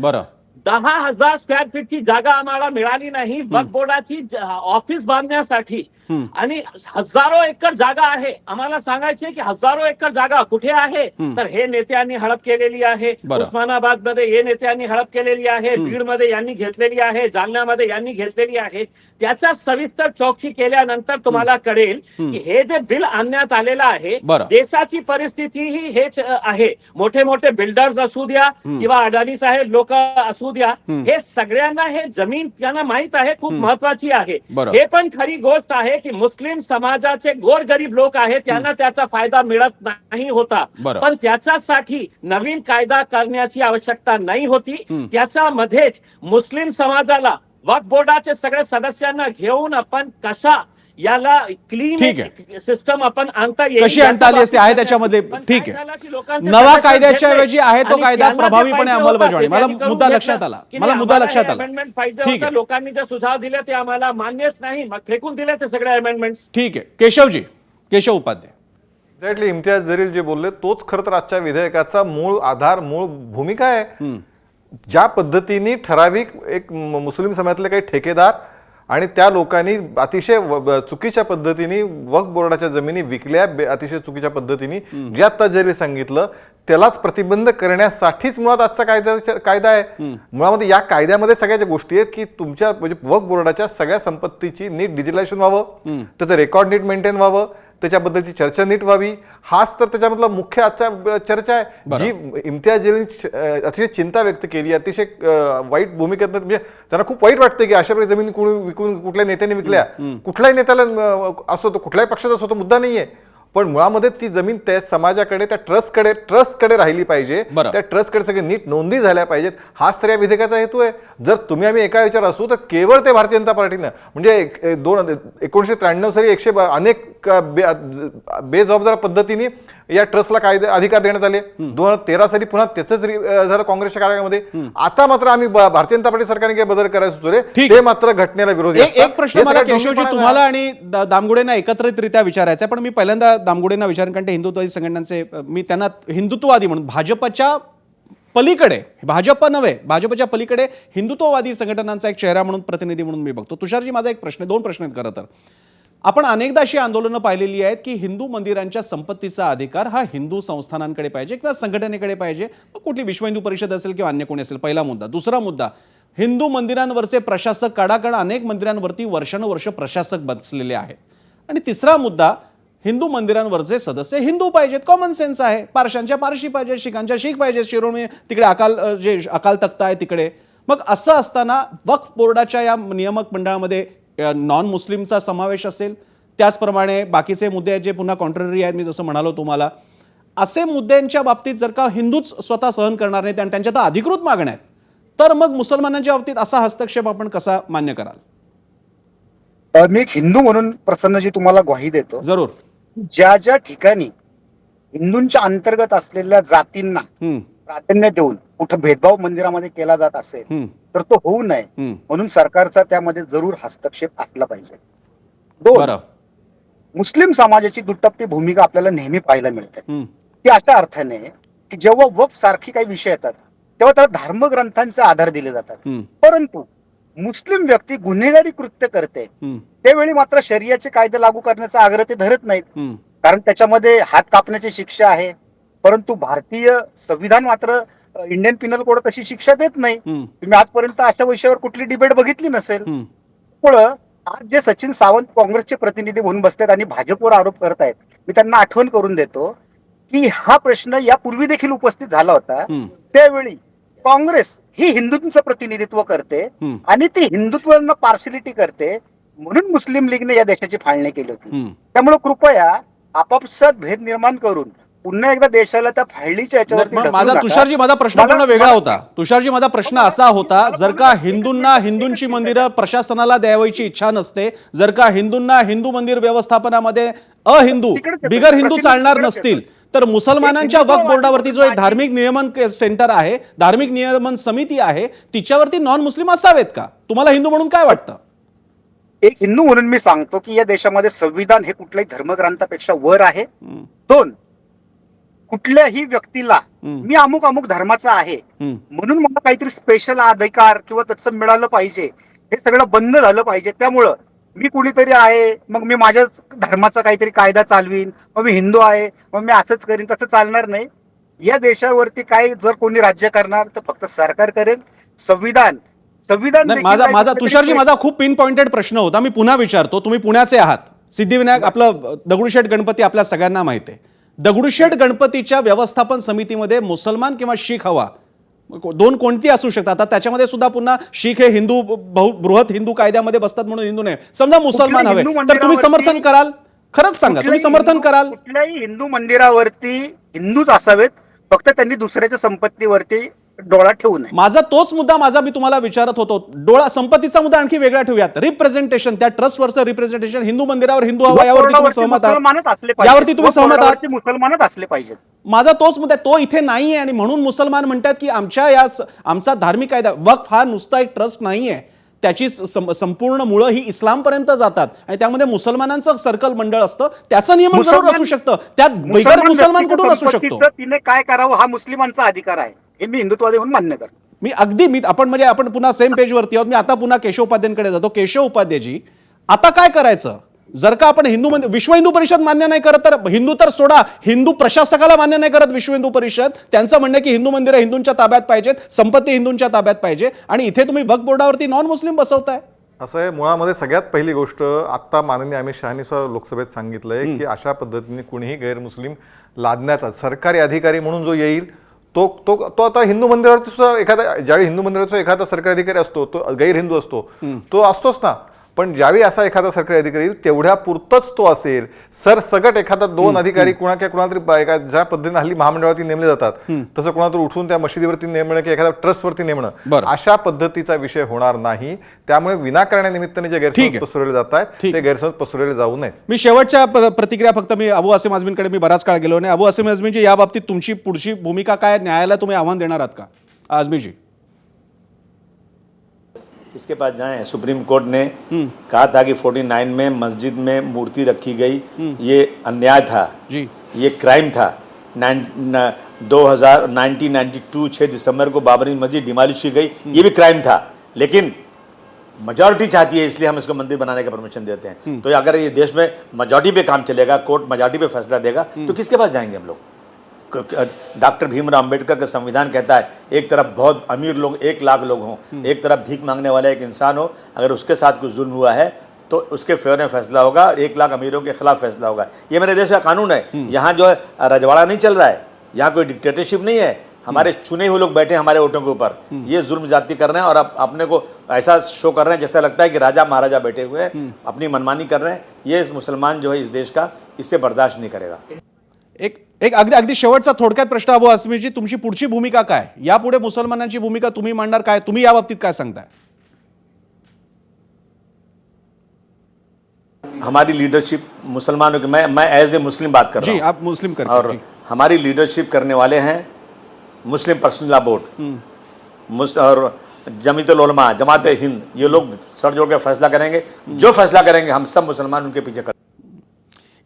10,000 स्क्वेअर फीटची जागा आम्हाला मिळाली नाही वक्फ बोर्डाची ऑफिस बांधण्यासाठी, आणि हजारो एकर जागा आहे. आम्हाला सांगायचे की हजारो एकर जागा कुठे आहे तर हे नेत्यांनी हडप केलेली आहे. उस्मानाबाद मध्ये हे नेत्यांनी हडप केलेली आहे, बीड मध्ये यांनी घेतलेली आहे, जालन्यामध्ये यांनी घेतलेली आहे. त्याच्या सविस्तर चौकशी केल्यानंतर तुम्हाला कळेल की हे जे बिल आणण्यात आलेलं आहे, देशाची परिस्थिती ही हेच आहे. मोठे मोठे बिल्डर्स असू द्या किंवा अडाणी साहेब लोक असू द्या, हे सगळ्यांना हे जमीन त्यांना माहित आहे, खूप महत्वाची आहे. हे पण खरी गोष्ट आहे की मुस्लिम समाजाचे गोरगरीब लोक आहेत, त्यांना त्याचा फायदा मिळत नाही होता. पण त्याच्यासाठी नवीन कायदा करण्याची आवश्यकता नाही होती. त्याच्यामध्येच मुस्लिम समाजाला वक्फ बोर्डाचे सगळे सदस्यांना घेऊन आपण कशा याला ठीक क्लीन सिस्टम आपण आणता येईल. कशी आणता आली असते आहे त्याच्यामध्ये ठीक आहे. नवा कायद्याच्या ऐवजी आहे तो कायदा प्रभावीपणे अंमलबजावणी. मला मुद्दा लक्षात आला, अमेंडमेंट पाहिजे ठीक होतं. आहे. लोकांनी जे सुझाव दिले ते आम्हाला मान्यच नाही, मग फेकून दिले ते सगळे अमेंडमेंट. ठीक आहे. केशव उपाध्याय. एक्झॅक्टली इम्तियाज जलील जे बोलले तोच खरं तर आजच्या विधेयकाचा मूळ आधार, मूळ भूमिका आहे. ज्या पद्धतीने ठराविक एक मुस्लिम समाजातले काही ठेकेदार आणि त्या लोकांनी अतिशय चुकीच्या पद्धतीने वक्फ बोर्डाच्या जमिनी विकल्या, अतिशय चुकीच्या पद्धतीने, जे आता जरी सांगितलं त्यालाच प्रतिबंध करण्यासाठीच मुळात आजचा कायदा आहे. मुळामध्ये या कायद्यामध्ये सगळ्या ज्या गोष्टी आहेत की तुमच्या म्हणजे वक्फ बोर्डाच्या सगळ्या संपत्तीची नीट डिजिटलायझेशन व्हावं, त्याचं रेकॉर्ड नीट मेंटेन व्हावं, त्याच्याबद्दलची चर्चा नीट व्हावी, हाच तर त्याच्यामधला मुख्य आजच्या चर्चा आहे. जी इम्तियाज जलीलने अतिशय चिंता व्यक्त केली, अतिशय वाईट भूमिकेत म्हणजे त्यांना खूप वाईट वाटतं की अशा प्रकारे जमीन कोणी विकून कुठल्या नेत्याने विकल्या. कुठल्याही नेत्याला असो, तो कुठल्याही पक्षाचा असो, तो मुद्दा नाहीये, पण मुळामध्ये ती जमीन त्या समाजाकडे, त्या ट्रस्टकडे राहिली पाहिजे. त्या ट्रस्टकडे सगळे नीट नोंदी झाल्या पाहिजेत. हाच तर या विधेयकाचा हेतू आहे. जर तुम्ही आम्ही एका विचार असू तर केवळ ते भारतीय जनता पार्टीनं म्हणजे 1993 साली अनेक बेजबाबदार पद्धतीने या ट्रस्टला कायदे अधिकार देण्यात आले. 2013 साली पुन्हा त्याच झालं काँग्रेसच्या काळामध्ये. आता मात्र आम्ही भारतीय जनता पार्टी सरकारने काही बदल करायला सुचवले, ते मात्र घटनेला विरोधी. एक प्रश्न मला केशवजी तुम्हाला आणि दामगुडेंना एकत्रितरित्या विचारायचा आहे, पण मी पहिल्यांदा दामगुडेंना विचारेन कारण ते हिंदुत्ववादी संघटनांचे, मी त्यांना हिंदुत्ववादी म्हणून भाजपच्या पलीकडे, भाजप नव्हे भाजपच्या पलीकडे हिंदुत्ववादी संघटनांचा एक चेहरा म्हणून, प्रतिनिधी म्हणून मी बघतो. तुषारजी, माझा एक प्रश्न, दोन प्रश्न आहेत खरं तर. आपण अनेकदा अशी आंदोलनं पाहिलेली आहेत की हिंदू मंदिरांच्या संपत्तीचा अधिकार हा हिंदू संस्थानांकडे पाहिजे किंवा संघटनेकडे पाहिजे, कुठली विश्व हिंदू परिषद असेल किंवा अन्य कोणी असेल. पहिला मुद्दा. दुसरा मुद्दा, हिंदू मंदिरांवरचे प्रशासक कडाकड, अनेक मंदिरांवरती वर्षानुवर्ष प्रशासक बसलेले आहेत. आणि तिसरा मुद्दा, हिंदू मंदिरांवरचे सदस्य हिंदू पाहिजेत, कॉमन सेन्स आहे. पारशांच्या पारशी पाहिजे, शिखांच्या शीख पाहिजे, शिरोमणी तिकडे अकाल तख्त आहे तिकडे. मग असं असताना वक्फ बोर्डाच्या या नियामक मंडळामध्ये नॉन मुस्लिमचा समावेश असेल, त्याचप्रमाणे बाकीचे मुद्दे आहेत जे पुन्हा कॉन्ट्ररी आहेत, मी जसं म्हणालो तुम्हाला, असे मुद्द्यांच्या बाबतीत जर का हिंदूच स्वतः सहन करणार नाहीत आणि त्यांच्या तर अधिकृत मागण्या आहेत, तर मग मुसलमानांच्या बाबतीत असा हस्तक्षेप आपण कसा मान्य कराल? मी एक हिंदू म्हणून प्रसन्नजी तुम्हाला ग्वाही देतो, जरूर. ज्या ज्या ठिकाणी हिंदूंच्या अंतर्गत असलेल्या जातींना प्राधान्य देऊन कुठं भेदभाव मंदिरामध्ये केला जात असेल तर तो होऊ नये म्हणून सरकारचा त्यामध्ये जरूर हस्तक्षेप असला पाहिजे. दोन, मुस्लिम समाजाची दुटप्पी भूमिका आपल्याला नेहमी पाहायला मिळते. ती अशा अर्थाने की जेव्हा वक्फ सारखी काही विषय येतात तेव्हा त्याला धर्मग्रंथांचे आधार दिले जातात, परंतु मुस्लिम व्यक्ती गुन्हेगारी कृत्य करते त्यावेळी मात्र शरियाचे कायदे लागू करण्याचा आग्रह ते धरत नाहीत, कारण त्याच्यामध्ये हात कापण्याची शिक्षा आहे. परंतु भारतीय संविधान मात्र इंडियन पिनल कोड तशी शिक्षा देत नाही. तुम्ही आजपर्यंत अशा विषयावर कुठली डिबेट बघितली नसेल. त्यामुळं आज जे सचिन सावंत काँग्रेसचे प्रतिनिधी म्हणून बसतात आणि भाजपवर आरोप करत आहेत, मी त्यांना आठवण करून देतो की हा प्रश्न यापूर्वी देखील उपस्थित झाला होता. त्यावेळी काँग्रेस ही हिंदूंचं प्रतिनिधित्व करते आणि ती हिंदुत्वाला पार्शलिटी करते, म्हणून मुस्लिम लीगने या देशाची फाळणी केली होती. त्यामुळे कृपया आपापसात भेद निर्माण करून पुन्हा एकदा देशाला त्या फाळणीच्या याच्यावरती माझा तुषारजी माझा प्रश्न पूर्ण वेगळा होता. तुषारजी माझा प्रश्न असा होता, जर का हिंदूंना हिंदूंची मंदिरं प्रशासनाला द्यावायची इच्छा नसते, जर का हिंदूंना हिंदू मंदिर व्यवस्थापनामध्ये अहिंदू बिगर हिंदू चालणार नसतील, तर मुसलमानांच्या वक्फ बोर्डावरती जो एक धार्मिक नियमन सेंटर आहे, धार्मिक नियमन समिती आहे, तिच्यावरती नॉन मुस्लिम असावेत का? तुम्हाला हिंदू म्हणून काय वाटतं? एक हिंदू म्हणून मी सांगतो की या देशामध्ये संविधान हे कुठल्याही धर्मग्रंथापेक्षा वर आहे. दोन, कुठल्याही व्यक्तीला मी अमुक अमुक धर्माचा आहे म्हणून मला काहीतरी स्पेशल अधिकार किंवा तत्सम मिळालं पाहिजे, हे सगळं बंद झालं पाहिजे. त्यामुळं मी कुणीतरी आहे मग मी माझ्याच धर्माचा काहीतरी कायदा चालवीन, मग मी हिंदू आहे मग मी असंच करीन, तसं चालणार नाही. या देशावरती काय जर कोणी राज्य करणार तर फक्त सरकार करेल. संविधान माझा तुषारजी माझा खूप पिन पॉइंटेड प्रश्न होता, मी पुन्हा विचारतो. तुम्ही पुण्याचे आहात, सिद्धिविनायक आपलं दगडूशेठ गणपती आपल्या सगळ्यांना माहिती आहे. दगडूशेठ गणपतीच्या व्यवस्थापन समितीमध्ये मुसलमान किंवा शीख हवा, दोन कोणती असू शकतात. आता त्याच्यामध्ये सुद्धा पुन्हा शीख हे हिंदू बृहत हिंदू कायद्यामध्ये बसतात म्हणून हिंदू नाही. समजा मुसलमान हवे तर तुम्ही समर्थन कराल? खरंच सांगा, तुम्ही समर्थन कराल? कुठल्याही हिंदू मंदिरावरती हिंदूच असावेत, फक्त त्यांनी दुसऱ्याच्या संपत्तीवरती डोळा ठेवू नये. माझा तोच मुद्दा मी तुम्हाला विचारत होतो. संपत्तीचा मुद्दा आणखी वेगळा ठेवूयात. रिप्रेझेंटेशन, त्या ट्रस्टवरचं रिप्रेझेंटेशन, हिंदू मंदिरावर हिंदू हवा, यावरती तुम्ही सहमत आहात? यावरती तुम्ही सहमत आहात? मुसलमानच असले पाहिजेत. माझा तोच मुद्दा तो इथे नाहीये आणि म्हणून मुसलमान म्हणतात की आमचा धार्मिक कायदा, वक्फ हा नुसता एक ट्रस्ट नाहीये, त्याची संपूर्ण मुळं ही इस्लामपर्यंत जातात आणि त्यामध्ये मुसलमानांचं सर्कल मंडळ असतं, त्याचं नियमन जरूर असू शकतं, त्यात बिगर मुसलमान कुठून असू शकतो? तिने काय करावं हा मुस्लिमांचा अधिकार आहे, हे मी हिंदुत्ववादी म्हणून मान्य करतो. आपण पुन्हा सेम पेजवरती आहोत. मी आता पुन्हा केशव उपाध्यांकडे जातो. केशव उपाध्यायजी, आता काय करायचं जर का आपण विश्व हिंदू परिषद मान्य नाही करत, तर हिंदू तर सोडा, हिंदू प्रशासकाला मान्य नाही करत विश्व हिंदू परिषद, त्यांचं म्हणणं की हिंदू मंदिरं हिंदूंच्या ताब्यात पाहिजेत, संपत्ती हिंदूंच्या ताब्यात पाहिजे, आणि इथे तुम्ही वक्फ बोर्डावरती नॉन मुस्लिम बसवताय. असं आहे, मुळामध्ये सगळ्यात पहिली गोष्ट आता माननीय अमित शहानी सुद्धा लोकसभेत सांगितलंय की अशा पद्धतीने कुणीही गैरमुस्लिम लादण्याचा सरकारी अधिकारी म्हणून जो येईल तो आता हिंदू मंदिरावरती सुद्धा एखादा, ज्यावेळी हिंदू मंदिराचा एखादा सरकारी अधिकारी असतो तो गैर हिंदू असतो, तो असतोच ना. पण ज्यावेळी असा एखादा सरकारी अधिकारी येईल तेवढ्या पुरतच तो असेल. सरसगट एखादा 2 अधिकारी कुणाला तरी ज्या पद्धतीने हल्ली महामंडळावरती नेमले जातात तसं कुणाला तरी उठून त्या मशिदीवरती नेमणं की एखाद्या ट्रस्टवरती नेमणं, अशा पद्धतीचा विषय होणार नाही. त्यामुळे विनाकारण्यानिमित्ताने जे गैरसमज पसरवले जात आहेत ते गैरसमज पसरवले जाऊ नये. मी शेवटच्या प्रतिक्रिया फक्त मी अबू आसिम आझमींकडे मी बराच काळ गेलो नाही. अबू आसिम आझमीजी, या बाबतीत तुमची पुढची भूमिका काय? न्यायालयाला तुम्ही आव्हान देणार आहात का? आझमीजी, किसके पास जाएं? सुप्रीम कोर्ट ने कहा था कि 49 में मस्जिद में मूर्ति रखी गई, ये अन्याय था जी, ये क्राइम था. 1992 6 दिसंबर को बाबरी मस्जिद डिमोलिश की गई, ये भी क्राइम था. लेकिन मेजॉरिटी चाहती है इसलिए हम इसको मंदिर बनाने का परमिशन देते हैं. तो अगर ये देश में मेजॉरिटी पे काम चलेगा, कोर्ट मेजॉरिटी पे फैसला देगा, तो किसके पास जाएंगे हम लोग? डॉक्टर भीमराव अंबेडकर का संविधान कहता है एक तरफ बहुत अमीर लोग 1 लाख लोग हों, एक तरफ भीख मांगने वाला एक इंसान हो, अगर उसके साथ कुछ जुल्म हुआ है तो उसके फेवर में फैसला होगा, 1 लाख अमीरों के खिलाफ फैसला होगा. ये मेरे देश का कानून है. यहाँ जो है रजवाड़ा नहीं चल रहा है, यहाँ कोई डिक्टेटरशिप नहीं है. हमारे चुने हुए लोग बैठे हमारे वोटों के ऊपर, ये जुल्म जाति कर रहे हैं और अपने को ऐसा शो कर रहे हैं जैसा लगता है कि राजा महाराजा बैठे हुए हैं, अपनी मनमानी कर रहे हैं. ये मुसलमान जो है इस देश का, इससे बर्दाश्त नहीं करेगा. एक अगदी शेवटचा थोडक्यात प्रश्न अबू आसिमजी, तुमची पुढची भूमिका काय? यापुढे मुसलमानांची भूमिका तुम्ही मांडणार काय? तुम्ही या बाबतीत काय सांगताय? हमारी लीडरशिप मुसलमानों की, मैं एज ए मुस्लिम बात कर रहा हूँ. आप मुस्लिम करके, और हमारी लीडरशिप करने वाले हैं मुस्लिम पर्सनल लॉ बोर्ड और जमीयतुल उलमा, जमात हिंद, ये लोग सर जोड़ के फैसला करेंगे. जो फैसला करेंगे हम सब मुसलमान उनके पीछे खड़े.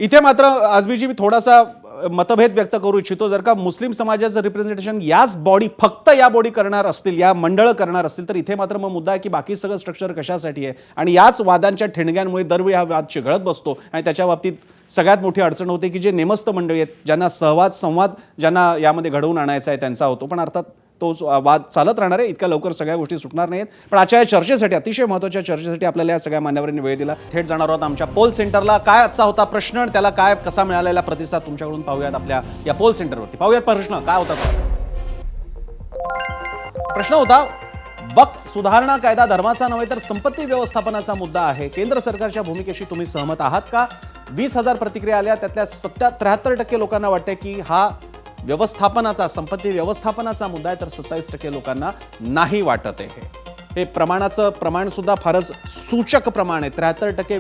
इथे मात्र आझमीजी मी थोडासा मतभेद व्यक्त करू इच्छितो. जर का मुस्लिम समाजाचं रिप्रेझेंटेशन याच बॉडी, फक्त या बॉडी करणार असतील, या मंडळ करणार असतील, तर इथे मात्र मग मुद्दा आहे की बाकी सगळं स्ट्रक्चर कशासाठी आहे. आणि याच वादांच्या ठिणग्यांमुळे दरवेळी हा वाद चिघळत बसतो आणि त्याच्या बाबतीत सगळ्यात मोठी अडचण होते की जे नेमस्त मंडळी आहेत, ज्यांना संवाद ज्यांना यामध्ये घडवून आणायचा आहे त्यांचा होतो. पण अर्थात तो वाद चालत राहणार आहे, इतक्या लवकर सगळ्या गोष्टी सुटणार नाहीत. पण आजच्या या चर्चेसाठी, अतिशय महत्त्वाच्या चर्चेसाठी आपल्याला या सगळ्या मान्यवरांनी वेळ दिला. थेट जाणार आहोत आमच्या पोल सेंटरला. काय आजचा होता प्रश्न आणि त्याला काय कसा मिळालेला प्रतिसाद तुमच्याकडून पाहूयात आपल्या या पोल सेंटरवरती. पाहूयात प्रश्न काय होता. प्रश्न होता, वक्फ सुधारणा कायदा धर्माचा नव्हे तर संपत्ती व्यवस्थापनाचा मुद्दा आहे. केंद्र सरकारच्या भूमिकेशी तुम्ही सहमत आहात का? 20,000 प्रतिक्रिया आल्या, त्यातल्या 73% लोकांना वाटते की हा व्यवस्थापनाचा, संपत्ती व्यवस्थापनाचा मुद्दा आहे, तर 27% लोकांना नाही वाटत आहे. हे प्रमाणाचं प्रमाण सुद्धा फारच सूचक प्रमाण आहे. 73%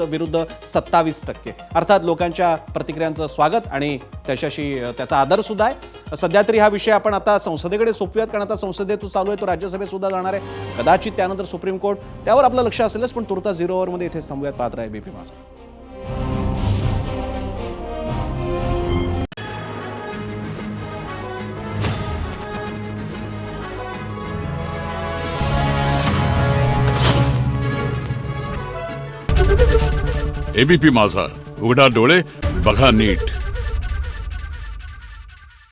विरुद्ध 27%. अर्थात लोकांच्या प्रतिक्रियांचं स्वागत आणि त्याचा आदर सुद्धा आहे. सध्या तरी हा विषय आपण आता संसदेकडे सोपूयात, कारण आता संसदेत चालू आहे, तो राज्यसभेत सुद्धा जाणार आहे. कदाचित त्यानंतर सुप्रीम कोर्ट, त्यावर आपलं लक्ष असेलच. पण तुर्तास 0 ओव्हरमध्ये इथेच थांबूयात. पाहत राहा एबीपी माझा. एबीपी माझा, उघडा डोळे बघा नीट.